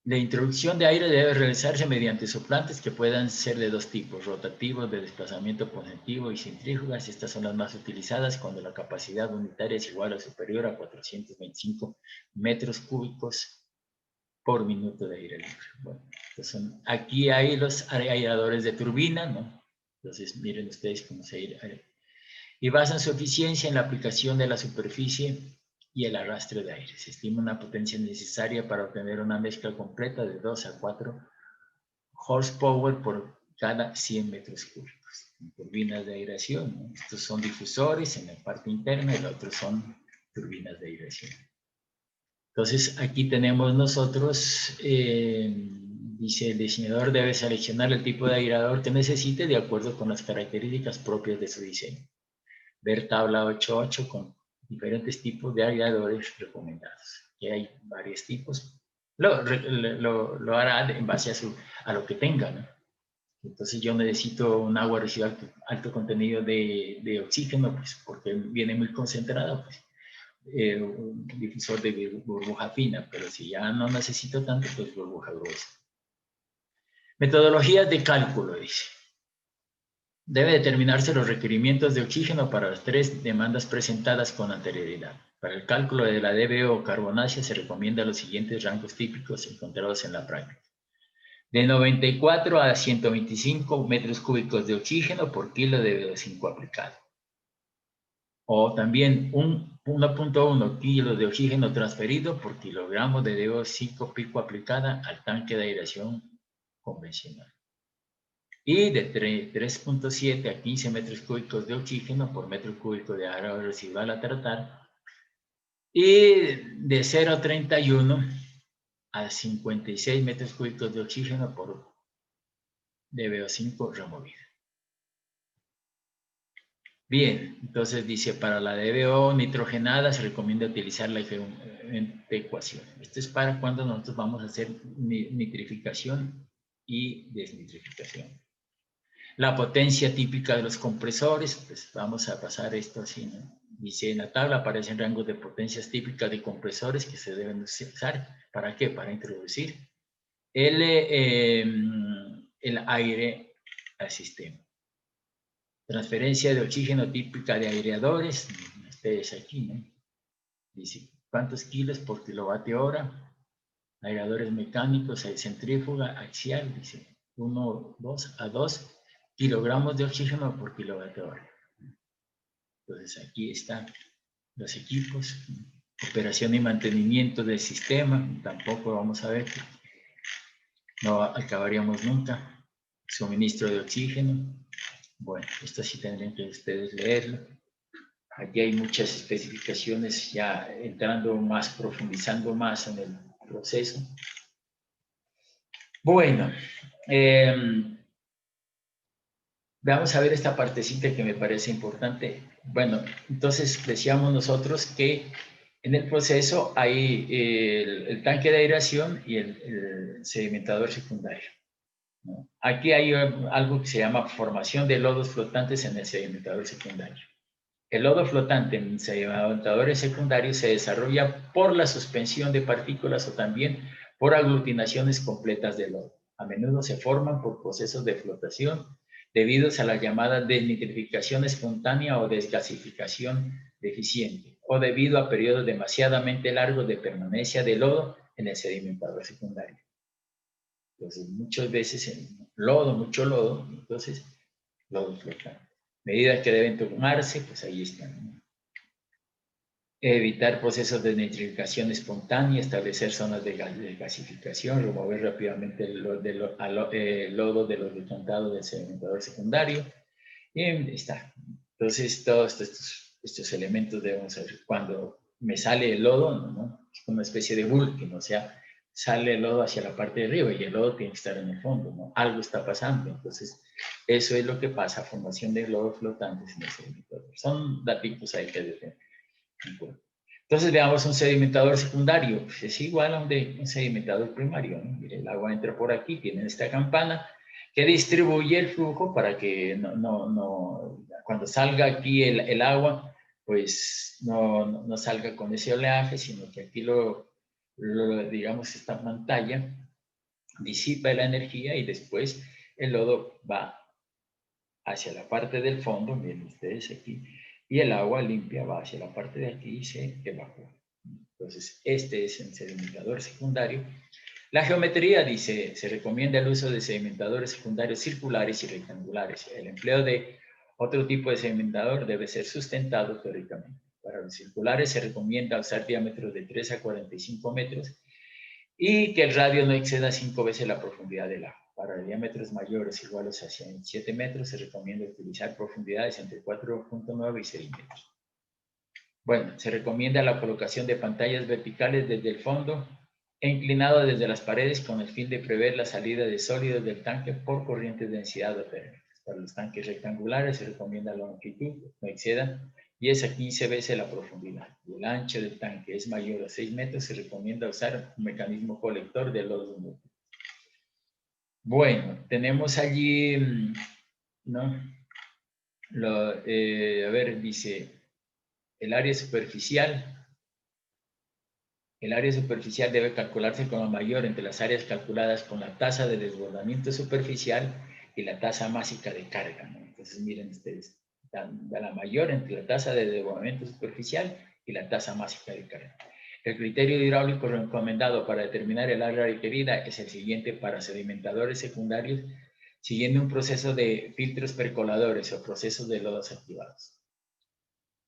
la introducción de aire debe realizarse mediante soplantes que puedan ser de dos tipos: rotativos de desplazamiento positivo y centrífugas. Estas son las más utilizadas cuando la capacidad unitaria es igual o superior a 425 metros cúbicos por minuto de aire libre. Bueno, aquí hay los aireadores de turbina, ¿no? Entonces miren ustedes cómo se aire. Y basan su eficiencia en la aplicación de la superficie y el arrastre de aire. Se estima una potencia necesaria para obtener una mezcla completa de 2 a 4 horsepower por cada 100 metros cúbicos. Turbinas de aireación, ¿no? Estos son difusores en la parte interna y los otros son turbinas de aireación. Entonces aquí tenemos nosotros, dice, el diseñador debe seleccionar el tipo de aireador que necesite de acuerdo con las características propias de su diseño. Ver tabla 8.8 con diferentes tipos de aireadores recomendados. Aquí hay varios tipos. Lo hará en base a lo que tenga, ¿no? Entonces yo necesito un agua residual con alto contenido de oxígeno, pues porque viene muy concentrado, pues un difusor de burbuja fina, pero si ya no necesito tanto, pues burbuja gruesa. Metodologías de cálculo, dice. Debe determinarse los requerimientos de oxígeno para las tres demandas presentadas con anterioridad. Para el cálculo de la DBO o carbonácea se recomiendan los siguientes rangos típicos encontrados en la práctica: de 94 a 125 metros cúbicos de oxígeno por kilo de BO5 aplicado. O también 1.1 kilos de oxígeno transferido por kilogramo de BO5 pico aplicada al tanque de aireación convencional. y de 3.7 a 15 metros cúbicos de oxígeno por metro cúbico de agua residual a tratar, y de 0,31 a 56 metros cúbicos de oxígeno por DBO5 removido. Bien, entonces dice, para la DBO nitrogenada se recomienda utilizar la ecuación. Esto es para cuando nosotros vamos a hacer nitrificación y desnitrificación. La potencia típica de los compresores, pues vamos a pasar esto así, ¿no? Dice, en la tabla aparecen rangos de potencias típicas de compresores que se deben usar. ¿Para qué? Para introducir el aire al sistema. Transferencia de oxígeno típica de aireadores, ustedes aquí, ¿no? Dice, ¿cuántos kilos por kilovatio hora? Aireadores mecánicos, centrífuga, axial, dice, 2 kilogramos de oxígeno por kilovatio hora. Entonces aquí están los equipos, operación y mantenimiento del sistema, tampoco vamos a ver, no acabaríamos nunca. Suministro de oxígeno, bueno, esto sí tendrían que ustedes leerlo. Aquí hay muchas especificaciones ya entrando más, profundizando más en el proceso. Bueno, vamos a ver esta partecita que me parece importante. Bueno, entonces decíamos nosotros que en el proceso hay el tanque de aireación y el sedimentador secundario, ¿no? Aquí hay algo que se llama formación de lodos flotantes en el sedimentador secundario. El lodo flotante en sedimentadores secundarios se desarrolla por la suspensión de partículas o también por aglutinaciones completas de lodo. A menudo se forman por procesos de flotación debido a la llamada desnitrificación espontánea o desgasificación deficiente, o debido a periodos demasiadamente largos de permanencia de lodo en el sedimentador secundario. Entonces, muchas veces en lodo, mucho lodo, entonces, lodo flotante. Medidas que deben tomarse, pues ahí están, ¿no? Evitar procesos de nitrificación espontánea, establecer zonas de gasificación, remover rápidamente el lodo de los decantados del sedimentador secundario. Y está. Entonces, todos estos elementos debemos saber. Cuando me sale el lodo, ¿no? Es como una especie de bulking, o sea, sale el lodo hacia la parte de arriba y el lodo tiene que estar en el fondo, ¿no? Algo está pasando. Entonces, eso es lo que pasa, formación de lodos flotantes en el sedimentador. Son datos ahí que deben. Entonces veamos un sedimentador secundario, pues es igual a un sedimentador primario, ¿no? Mire, el agua entra por aquí, tiene esta campana que distribuye el flujo para que cuando salga aquí el agua, pues no salga con ese oleaje, sino que aquí digamos, esta pantalla disipa la energía y después el lodo va hacia la parte del fondo, miren ustedes aquí, y el agua limpia va hacia la parte de aquí y se evapora. Entonces, este es el sedimentador secundario. La geometría dice, se recomienda el uso de sedimentadores secundarios circulares y rectangulares. El empleo de otro tipo de sedimentador debe ser sustentado teóricamente. Para los circulares se recomienda usar diámetros de 3 a 45 metros y que el radio no exceda 5 veces la profundidad del agua. Para diámetros mayores iguales a 7 metros se recomienda utilizar profundidades entre 4.9 y 6 metros. Bueno, se recomienda la colocación de pantallas verticales desde el fondo e inclinado desde las paredes con el fin de prever la salida de sólidos del tanque por corrientes de densidad o térmicas. Para los tanques rectangulares se recomienda la longitud no exceda 10 a 15 veces la profundidad. Y el ancho del tanque es mayor a 6 metros, se recomienda usar un mecanismo colector de lodos múltiples. Bueno, tenemos allí, ¿no? A ver, dice, el área superficial debe calcularse como mayor entre las áreas calculadas con la tasa de desbordamiento superficial y la tasa másica de carga, ¿no? Entonces, miren ustedes, da la mayor entre la tasa de desbordamiento superficial y la tasa másica de carga. El criterio hidráulico recomendado para determinar el área requerida es el siguiente para sedimentadores secundarios, siguiendo un proceso de filtros percoladores o procesos de lodos activados.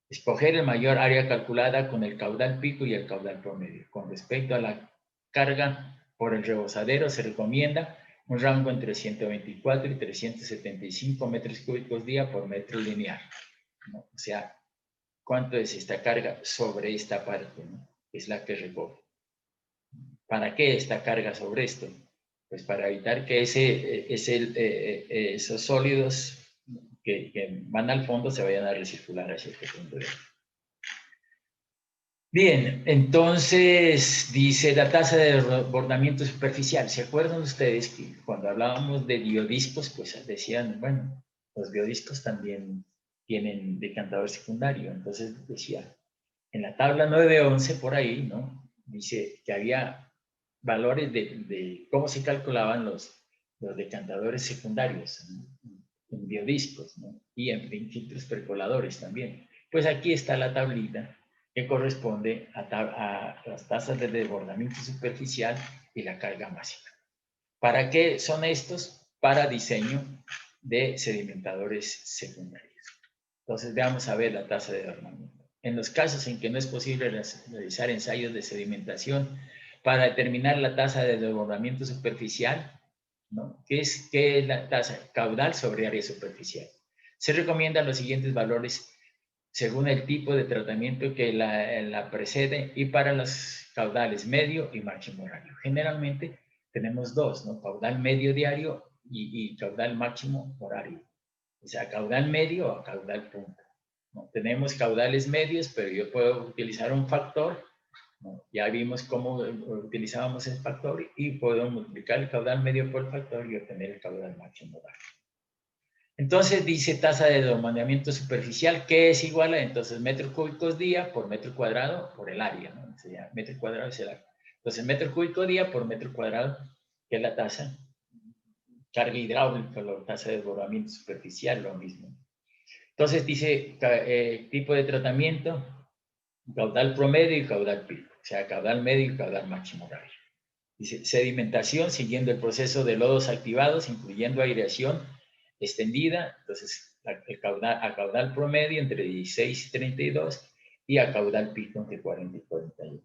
Escoger el mayor área calculada con el caudal pico y el caudal promedio. Con respecto a la carga por el rebosadero, se recomienda un rango entre 124 y 375 metros cúbicos día por metro lineal, ¿no? O sea, ¿cuánto es esta carga sobre esta parte, ¿no? Es la que recoge. ¿Para qué esta carga sobre esto? Pues para evitar que esos sólidos que van al fondo se vayan a recircular hacia este punto de. Bien, entonces dice la tasa de desbordamiento superficial. ¿Se acuerdan ustedes que cuando hablábamos de biodiscos, pues decían, bueno, los biodiscos también tienen decantador secundario? Entonces decía, en la tabla 911 por ahí, ¿no? Dice que había valores de cómo se calculaban los decantadores secundarios en biodiscos, ¿no? Y en filtros percoladores también. Pues aquí está la tablita que corresponde a las tasas de desbordamiento superficial y la carga máxima. ¿Para qué son estos? Para diseño de sedimentadores secundarios. Entonces veamos a ver la tasa de desbordamiento. En los casos en que no es posible realizar ensayos de sedimentación para determinar la tasa de desbordamiento superficial, ¿no? ¿Qué es la tasa? Caudal sobre área superficial. Se recomiendan los siguientes valores según el tipo de tratamiento que la precede y para los caudales medio y máximo horario. Generalmente tenemos dos, ¿no? Caudal medio diario y caudal máximo horario. O sea, caudal medio o caudal punta, ¿no? Tenemos caudales medios, pero yo puedo utilizar un factor, ¿no? Ya vimos cómo utilizábamos el factor y puedo multiplicar el caudal medio por el factor y obtener el caudal máximo horario. Entonces dice tasa de desbordamiento superficial, que es igual a entonces metros cúbicos día por metro cuadrado por el área, ¿no? O sea, metro cuadrado es el área. Entonces, metro cúbico día por metro cuadrado, que es la tasa. Carga hidráulica, la tasa de desbordamiento superficial, lo mismo. Entonces dice tipo de tratamiento, caudal promedio y caudal pico, o sea, caudal medio y caudal máximo horario. Dice sedimentación siguiendo el proceso de lodos activados, incluyendo aireación extendida, entonces a caudal promedio entre 16 y 32 y a caudal pico entre 40 y 48.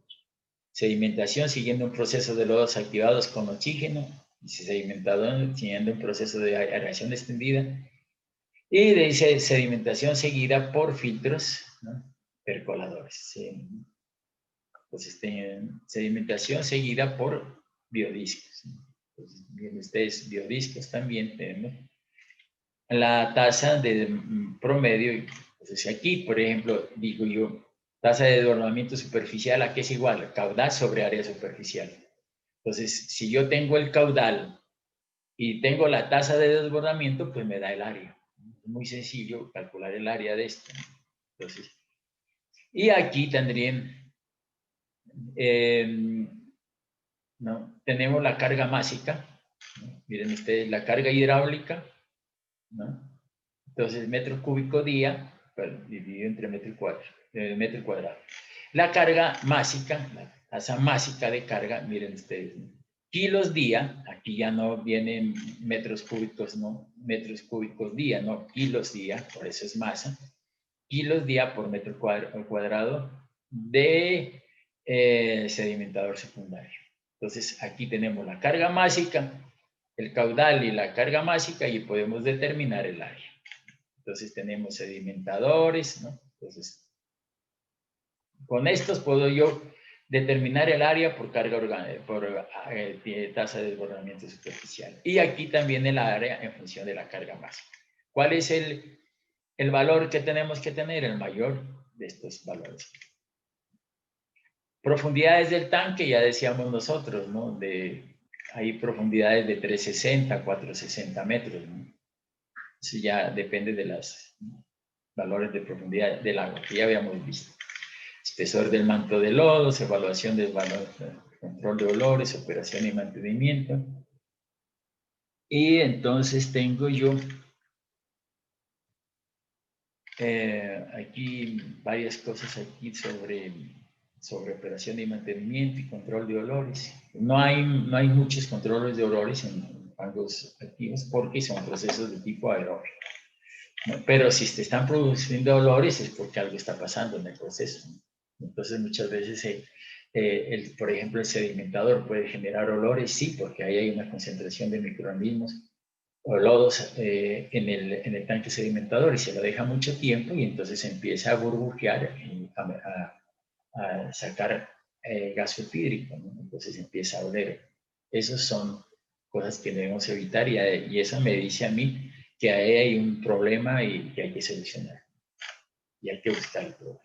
Sedimentación siguiendo un proceso de lodos activados con oxígeno, dice sedimentador siguiendo un proceso de aireación extendida y dice sedimentación seguida por filtros, ¿no? Percoladores. ¿Sí? Entonces, sedimentación seguida por biodiscos, ¿no? Entonces, bien, ustedes biodiscos también tenemos la tasa de promedio. Entonces, aquí, por ejemplo, digo yo, tasa de desbordamiento superficial, ¿a qué es igual? Caudal sobre área superficial. Entonces, si yo tengo el caudal y tengo la tasa de desbordamiento, pues me da el área. Es muy sencillo calcular el área de esto. Entonces, y aquí tendrían, ¿no? Tenemos la carga másica, ¿no? Miren ustedes, la carga hidráulica, ¿no? Entonces, metro cúbico día, dividido entre metro cuadrado. La carga másica, la tasa másica de carga, miren ustedes, ¿no? Kilos día, aquí ya no vienen metros cúbicos, no, metros cúbicos día, no, kilos día, por eso es masa, kilos día por metro cuadrado de sedimentador secundario. Entonces, aquí tenemos la carga másica, el caudal y la carga másica y podemos determinar el área. Entonces, tenemos sedimentadores, ¿no? Entonces, con estos puedo yo determinar el área por carga orgánica, por tasa de desbordamiento superficial. Y aquí también el área en función de la carga máxima. ¿Cuál es el valor que tenemos que tener? El mayor de estos valores. Profundidades del tanque, ya decíamos nosotros, ¿no? Hay profundidades de 360, 460 metros, ¿no? Eso ya depende de los valores de profundidad del agua, que ya habíamos visto. Espesor del manto de lodos, evaluación del valor, control de olores, operación y mantenimiento. Y entonces tengo yo aquí varias cosas aquí sobre operación y mantenimiento y control de olores. No hay muchos controles de olores en fangos activos porque son procesos de tipo aeróbico, ¿no? Pero si te están produciendo olores es porque algo está pasando en el proceso, ¿no? Entonces muchas veces Por ejemplo, el sedimentador puede generar olores, sí, porque ahí hay una concentración de microorganismos o lodos en el tanque sedimentador y se lo deja mucho tiempo y entonces empieza a burbujear y a sacar gas sulfídrico, ¿no? Entonces empieza a oler. Esas son cosas que debemos evitar y eso me dice a mí que ahí hay un problema y que hay que solucionar y hay que buscar el problema.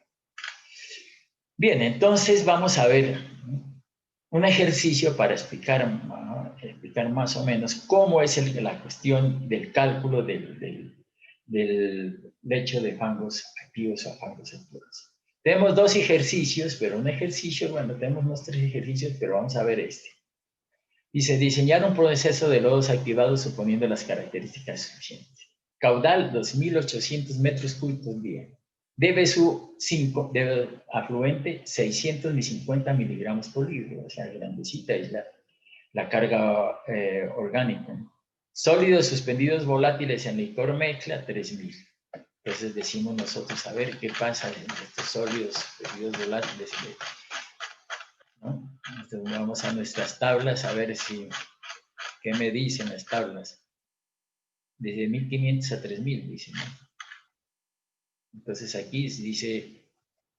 Bien, entonces vamos a ver un ejercicio para explicar más o menos cómo es la cuestión del cálculo del lecho de fangos activos o fangos activos. Tenemos dos ejercicios, pero un ejercicio, bueno, tenemos unos 3 ejercicios, pero vamos a ver este. Dice, diseñar un proceso de lodos activados suponiendo las características suficientes. Caudal, 2.800 metros cúbicos día. DBSU 5, debe afluente, 650 miligramos por litro, o sea, grandecita es la carga orgánica. Sólidos suspendidos volátiles en licor mezcla, 3.000. Entonces decimos nosotros, a ver qué pasa en estos sólidos suspendidos volátiles, ¿no? Entonces vamos a nuestras tablas a ver qué me dicen las tablas. Desde 1.500 a 3.000, dicen, ¿no? Entonces aquí dice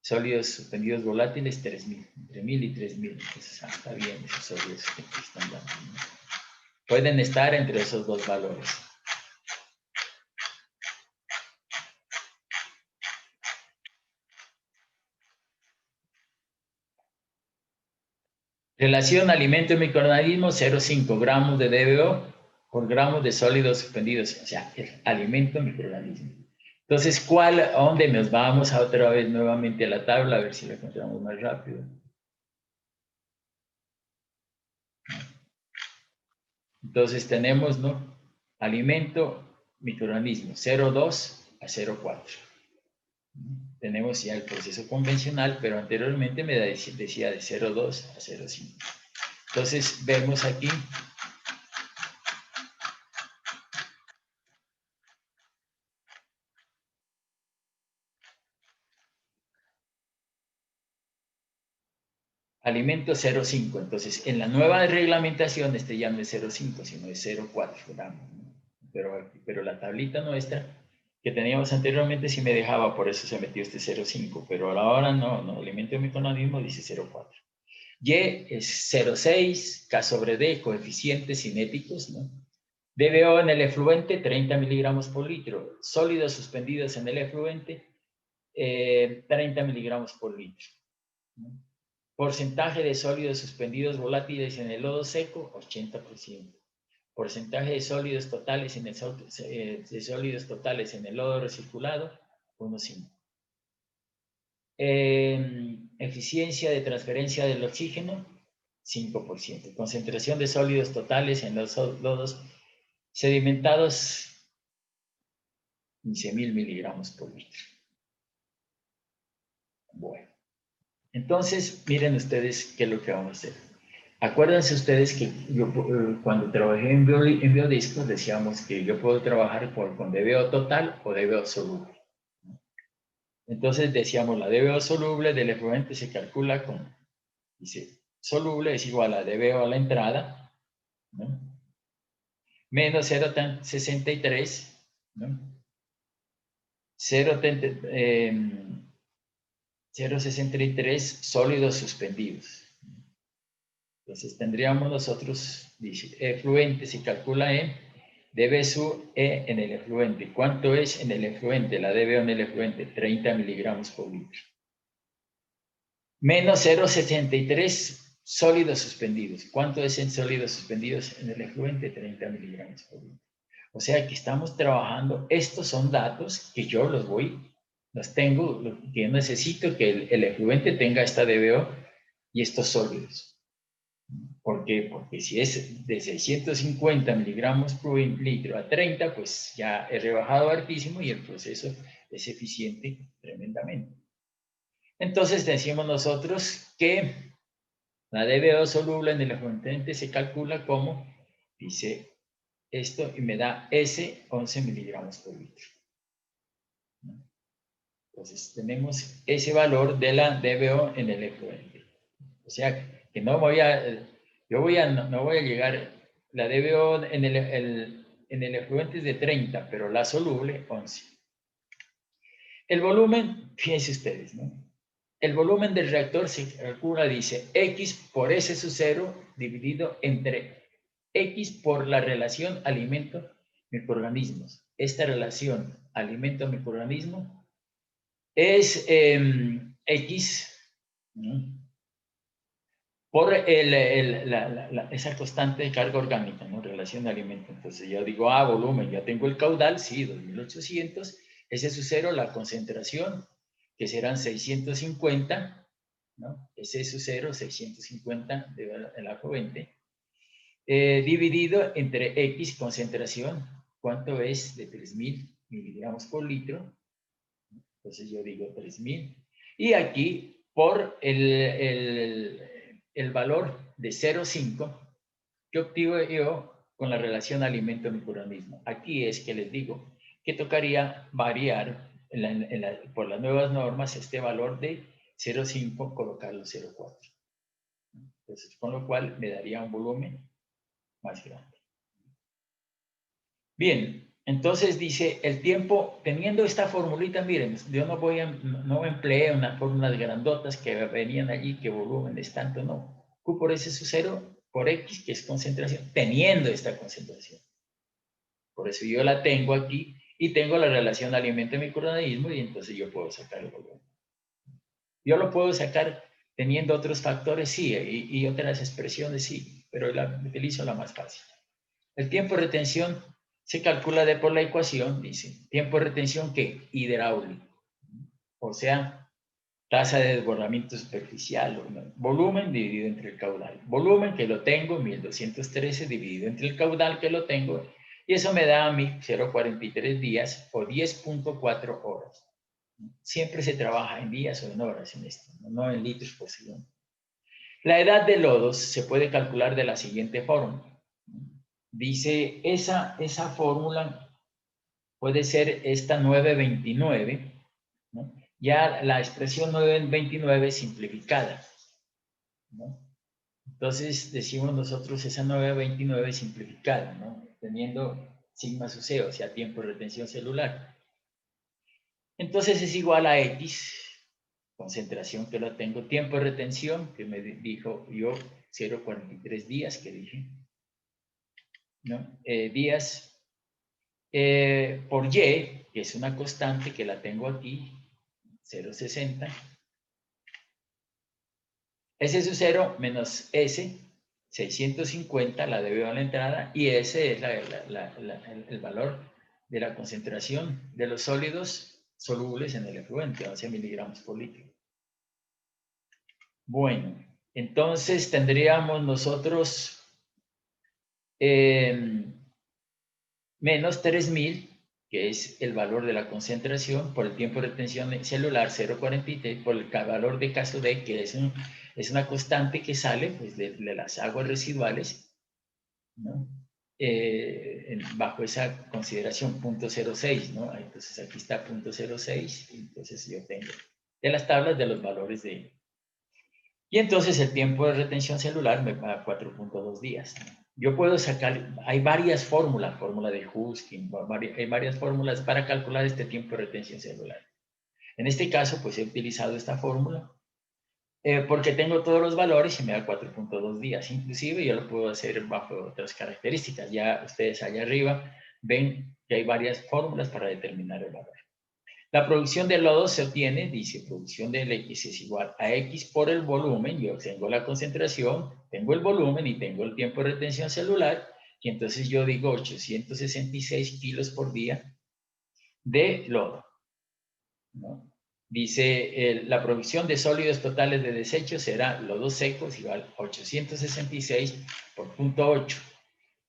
sólidos suspendidos volátiles 3.000, entre 1.000 y 3.000. Entonces está bien esos sólidos que están dando, ¿no? Pueden estar entre esos dos valores. Relación alimento y microorganismo, 0,5 gramos de DBO por gramos de sólidos suspendidos. O sea, el alimento microorganismo. Entonces, ¿a dónde nos vamos a otra vez nuevamente a la tabla? A ver si lo encontramos más rápido. Entonces tenemos, ¿no? Alimento, microorganismo, 0,2 a 0,4. Tenemos ya el proceso convencional, pero anteriormente me decía de 0,2 a 0,5. Entonces vemos aquí alimento 0,5. Entonces, en la nueva reglamentación, este ya no es 0,5, sino es 0,4 gramos, ¿no? Pero la tablita nuestra que teníamos anteriormente sí me dejaba, por eso se metió este 0,5, pero ahora no, alimento microorganismo dice 0,4. Y es 0,6, K sobre D, coeficientes cinéticos, ¿no? DBO en el efluente, 30 miligramos por litro. Sólidos suspendidos en el efluente, 30 miligramos por litro, ¿no? Porcentaje de sólidos suspendidos volátiles en el lodo seco, 80%. Porcentaje de sólidos totales en el lodo recirculado, 1,5. Eficiencia de transferencia del oxígeno, 5%. Concentración de sólidos totales en los lodos sedimentados, 15.000 miligramos por litro. Bueno. Entonces, miren ustedes qué es lo que vamos a hacer. Acuérdense ustedes que yo cuando trabajé en biodiscos decíamos que yo puedo trabajar con DBO total o DBO soluble. Entonces decíamos la DBO soluble del efluente se calcula con, dice, soluble es igual a DBO a la entrada, ¿no? Menos 0,63, ¿no? 0,63 sólidos suspendidos. Entonces tendríamos nosotros, dice, efluente se calcula en DB E en el efluente. ¿Cuánto es en el efluente? La DBO en el efluente, 30 miligramos por litro. Menos 0,63 sólidos suspendidos. ¿Cuánto es en sólidos suspendidos en el efluente? 30 miligramos por litro. O sea que estamos trabajando, estos son datos que yo los tengo, que yo necesito que el efluente tenga esta DBO y estos sólidos. ¿Por qué? Porque si es de 650 miligramos por litro a 30, pues ya he rebajado hartísimo y el proceso es eficiente tremendamente. Entonces decimos nosotros que la DBO soluble en el efluente se calcula como, dice esto, y me da S 11 miligramos por litro. Entonces tenemos ese valor de la DBO en el efluente. O sea, que no voy a, no voy a llegar, la DBO en el efluente es de 30, pero la soluble 11. El volumen, fíjense ustedes, ¿no? El volumen del reactor se calcula, dice, X por S sub 0 dividido entre X por la relación alimento-microorganismos. Esta relación alimento-microorganismo es X, ¿no?, por esa constante de carga orgánica, ¿no? Relación de alimento. Entonces yo digo, volumen, ya tengo el caudal, sí, 2800, ese es su cero, la concentración, que serán 650, ¿no? Ese es su cero, 650 del afluente, dividido entre X concentración, ¿cuánto es? De 3000 miligramos por litro. Entonces yo digo 3000. Y aquí, por el valor de 0,5, ¿qué obtengo yo con la relación alimento-microorganismo? Aquí es que les digo que tocaría variar por las nuevas normas este valor de 0,5, colocarlo 0,4. Entonces, con lo cual me daría un volumen más grande. Bien, entonces dice el tiempo, teniendo esta formulita, miren, yo no empleé unas fórmulas grandotas que venían allí, que volumen es tanto, no. Q por S sub 0 por X, que es concentración, teniendo esta concentración. Por eso yo la tengo aquí y tengo la relación alimento-microorganismo y entonces yo puedo sacar el volumen. Yo lo puedo sacar teniendo otros factores, sí, y otras expresiones, sí, pero utilizo la más fácil. El tiempo de retención se calcula por la ecuación, dice, tiempo de retención que hidráulico, o sea, tasa de desbordamiento superficial, volumen dividido entre el caudal. Volumen que lo tengo, 1213 dividido entre el caudal que lo tengo, y eso me da a mí 0,43 días o 10,4 horas. Siempre se trabaja en días o en horas en esto, no en litros por segundo. La edad de lodos se puede calcular de la siguiente forma. Dice, esa fórmula puede ser esta 929, ¿no? Ya la expresión 929 simplificada, ¿no? Entonces decimos nosotros esa 929 simplificada, ¿no? Teniendo sigma sub c, o sea, tiempo de retención celular. Entonces es igual a X, concentración que lo tengo, tiempo de retención, que me dijo yo, 0,43 días, que dije, ¿no? Días por Y, que es una constante que la tengo aquí, 0,60. S sub 0 menos S, 650, la debo a la entrada, y S es el valor de la concentración de los sólidos solubles en el efluente, 11 miligramos por litro. Bueno, entonces tendríamos nosotros menos 3000, que es el valor de la concentración, por el tiempo de retención celular 0,43, por el valor de caso D, que es una constante que sale pues, de las aguas residuales, ¿no? Bajo esa consideración 0,06, ¿no? Entonces aquí está 0,06, entonces yo tengo de las tablas de los valores de... Y entonces el tiempo de retención celular me va a 4,2 días, ¿no? Yo puedo sacar, hay varias fórmulas, fórmula de Huskin, hay varias fórmulas para calcular este tiempo de retención celular. En este caso, pues he utilizado esta fórmula porque tengo todos los valores y me da 4,2 días. Inclusive yo lo puedo hacer bajo otras características. Ya ustedes allá arriba ven que hay varias fórmulas para determinar el valor. La producción de lodo se obtiene, dice, producción del X es igual a X por el volumen. Yo tengo la concentración, tengo el volumen y tengo el tiempo de retención celular. Y entonces yo digo 866 kilos por día de lodo, ¿no? Dice, la producción de sólidos totales de desecho será lodos secos igual a 866 por 0,8,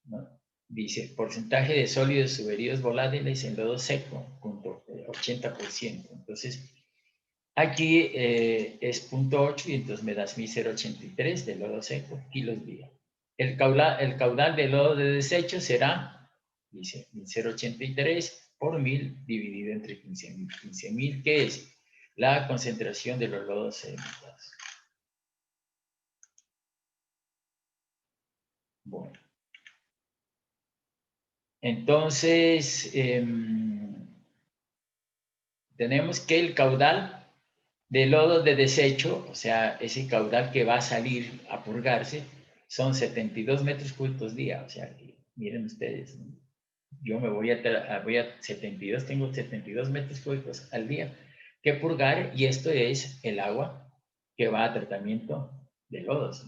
¿no? Dice, porcentaje de sólidos subheridos volátiles en lodo seco, 80%. Entonces, aquí es 0,8 y entonces me das mi 0,83 de lodo seco, kilos día. El caudal de lodo de desecho será, dice, 0,83 por 1000 dividido entre 15.000. 15.000, ¿qué es? La concentración de los lodos sedimentados. Entonces, tenemos que el caudal de lodo de desecho, o sea, ese caudal que va a salir a purgarse, son 72 metros cúbicos día. O sea, que, miren ustedes, ¿no? Yo me voy a 72, tengo 72 metros cúbicos al día que purgar, y esto es el agua que va a tratamiento de lodos.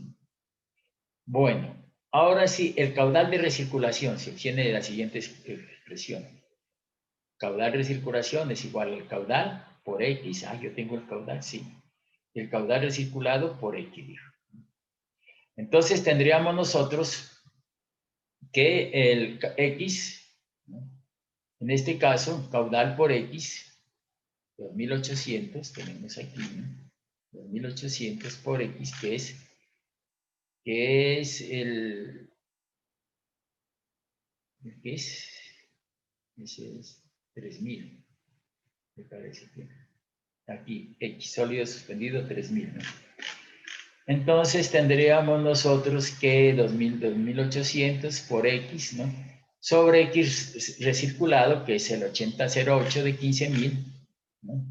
Bueno, ahora sí, el caudal de recirculación se obtiene de la siguiente expresión. Caudal de recirculación es igual al caudal por X. Ah, yo tengo el caudal, sí. El caudal recirculado por X. Entonces tendríamos nosotros que el X, ¿no? En este caso, caudal por X, 2800, tenemos aquí, ¿no? 2800 por X, que es el, ¿qué es? Ese es 3000, me parece que. Aquí, X sólido suspendido, 3000, ¿no? Entonces tendríamos nosotros que 2800 por X, ¿no? Sobre X recirculado, que es el 8008 de 15.000, ¿no?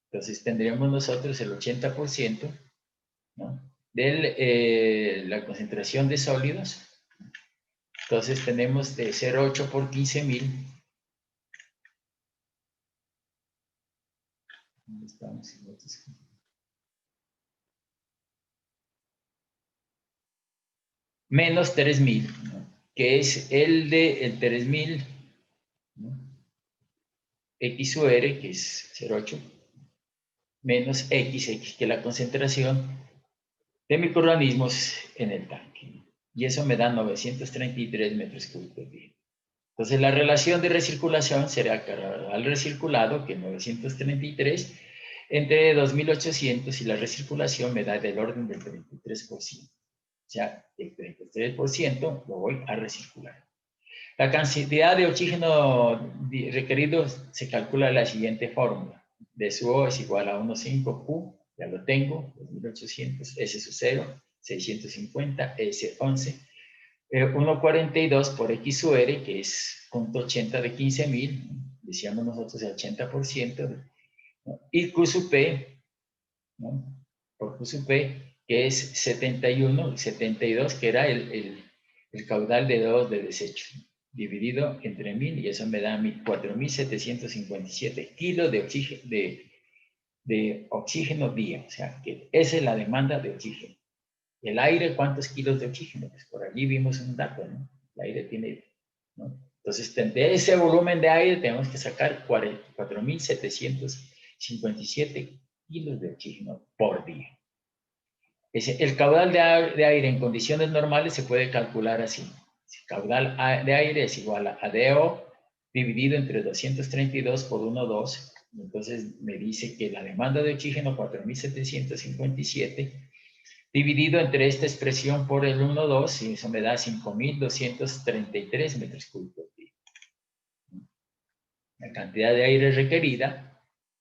Entonces tendríamos nosotros el 80%, ¿no? De la concentración de sólidos. Entonces tenemos de 0,8 por 15.000. ¿Dónde estamos? Menos 3000, ¿no? Que es el de el 3000, ¿no? X u R, que es 0,8, menos X, que es la concentración de microorganismos en el tanque. Y eso me da 933 metros cúbicos día. Entonces la relación de recirculación será al recirculado, que es 933, entre 2800, y la recirculación me da del orden del 33%. O sea, el 33% lo voy a recircular. La cantidad de oxígeno requerido se calcula de la siguiente fórmula. DSO es igual a 1,5Q, ya lo tengo, 2800, S sub 0, 650, S 11, 1,42 por X sub R, que es 0,80 de 15.000, decíamos nosotros el 80%, ¿no? Y Q sub P, ¿no? Por Q sub P, que es 71, 72, que era el caudal de lodos de desecho, dividido entre 1000, y eso me da 4.757 kilos de oxígeno día. O sea, que esa es la demanda de oxígeno. El aire, ¿cuántos kilos de oxígeno? Pues por allí vimos un dato, ¿no? El aire tiene, ¿no? Entonces, de ese volumen de aire tenemos que sacar 4.757 kilos de oxígeno por día. El caudal de aire en condiciones normales se puede calcular así. El caudal de aire es igual a DO dividido entre 232 por 1,2. Entonces me dice que la demanda de oxígeno, 4.757, dividido entre esta expresión por el 1,2, y eso me da 5.233 metros cúbicos. La cantidad de aire requerida,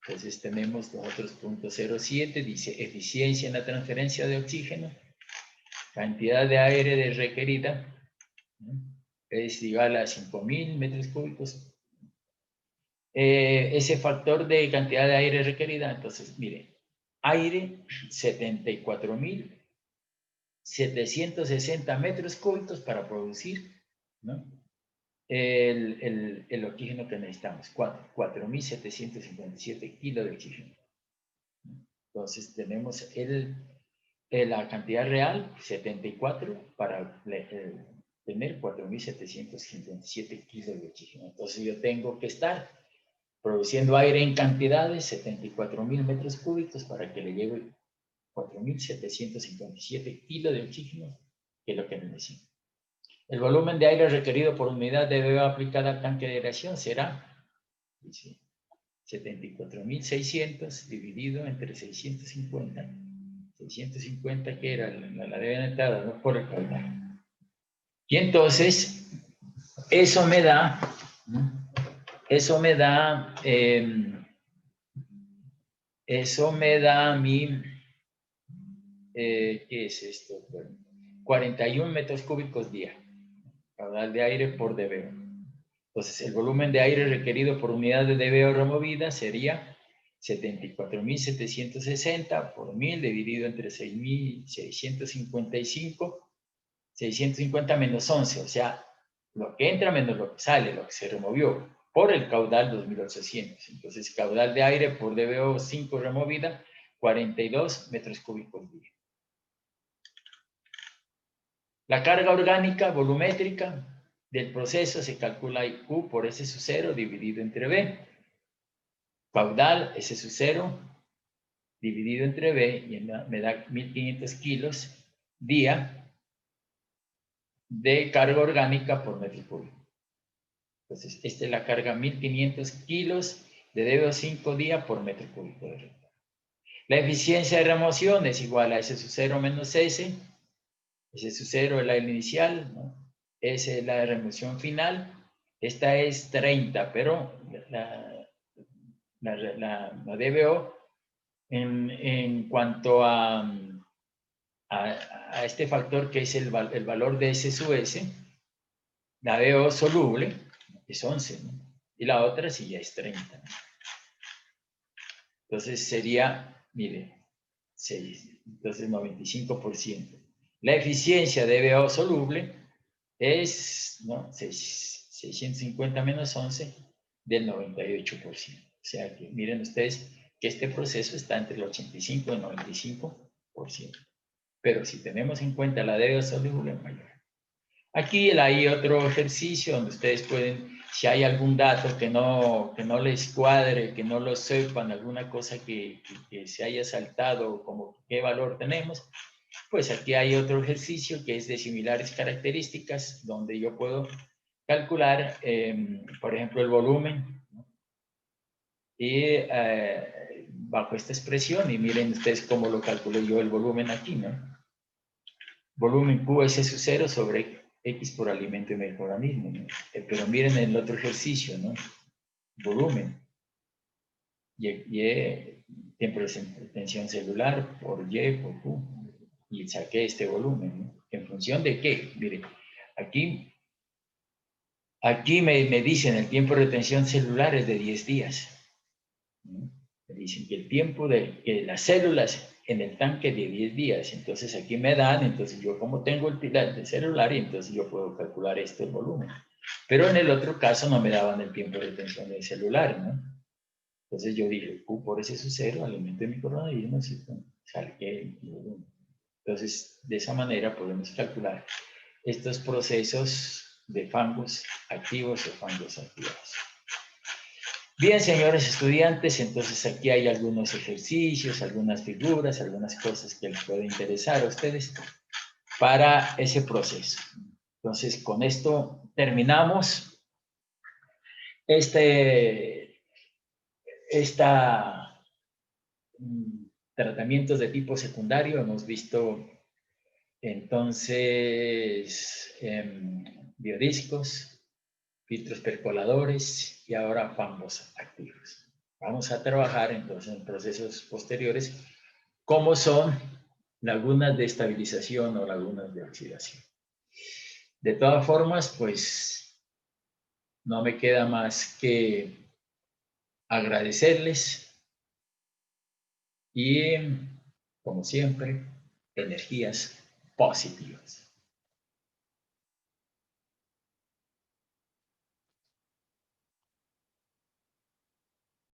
entonces tenemos nosotros punto 07, dice eficiencia en la transferencia de oxígeno, cantidad de aire requerida, ¿no? Es igual a 5.000 metros cúbicos. Ese factor de cantidad de aire requerida, entonces, mire, aire 74.760 metros cúbicos para producir, ¿no? el oxígeno que necesitamos, 4.757 kilos de oxígeno. Entonces tenemos la cantidad real, 74, para tener 4.757 kilos de oxígeno. Entonces yo tengo que estar produciendo aire en cantidades, 74.000 metros cúbicos, para que le lleve 4.757 kilos de oxígeno, que es lo que necesito. El volumen de aire requerido por unidad de DBO aplicada al tanque de aireación será 74.600 dividido entre 650. 650 que era la de entrada, no por el caudal. Y entonces, eso me da, a mí, ¿qué es esto? Bueno, 41 metros cúbicos día, caudal de aire por dBO. Entonces, el volumen de aire requerido por unidad de DBO removida sería 74.760 por 1000 dividido entre 6.655, 650 menos 11, o sea, lo que entra menos lo que sale, lo que se removió, por el caudal 2.800. Entonces, caudal de aire por DBO 5 removida, 42 metros cúbicos día. La carga orgánica volumétrica del proceso se calcula IQ por S sub 0 dividido entre B. Caudal S sub 0 dividido entre B y me da 1.500 kilos día de carga orgánica por metro cúbico. Entonces, esta es la carga 1.500 kilos de DBO5 día por metro cúbico de reactor. La eficiencia de remoción es igual a S sub 0 menos S. S sub 0 es la inicial, ¿no? S es la de remoción final. Esta es 30, pero la DBO en cuanto a este factor que es el valor de S sub S, la DBO soluble es 11, ¿no? Y la otra sí ya es 30, ¿no? Entonces sería, mire, 6, entonces 95%. La eficiencia de DBO soluble es, ¿no?, 650 menos 11 del 98%. O sea que miren ustedes que este proceso está entre el 85 y el 95%. Pero si tenemos en cuenta la DBO soluble, es mayor. Aquí hay otro ejercicio donde ustedes pueden, si hay algún dato que no les cuadre, que no lo sepan, alguna cosa que se haya saltado, como qué valor tenemos, pues aquí hay otro ejercicio que es de similares características, donde yo puedo calcular, por ejemplo, el volumen, ¿no? Y bajo esta expresión, y miren ustedes cómo lo calculé yo el volumen aquí, ¿no? Volumen Q es S 0 sobre X por alimento y microorganismo, ¿no? Pero miren el otro ejercicio, ¿no? Volumen. Tiempo de tensión celular por Y por Q. Y saqué este volumen, ¿no? ¿En función de qué? Miren, aquí me dicen el tiempo de retención celular es de 10 días, ¿no? Me dicen que el tiempo de las células en el tanque de 10 días. Entonces aquí me dan, entonces yo como tengo el pilar de celular, y entonces yo puedo calcular el volumen. Pero en el otro caso no me daban el tiempo de retención del celular, ¿no? Entonces yo dije, Q por S sub 0, alimento de microorganismos, y salqué el volumen. Entonces, de esa manera podemos calcular estos procesos de fangos activos o fangos activados. Bien, señores estudiantes, entonces aquí hay algunos ejercicios, algunas figuras, algunas cosas que les pueden interesar a ustedes para ese proceso. Entonces, con esto terminamos tratamientos de tipo secundario. Hemos visto entonces biodiscos, filtros percoladores y ahora fangos activos. Vamos a trabajar entonces en procesos posteriores como son lagunas de estabilización o lagunas de oxidación. De todas formas, pues no me queda más que agradecerles y, como siempre, energías positivas.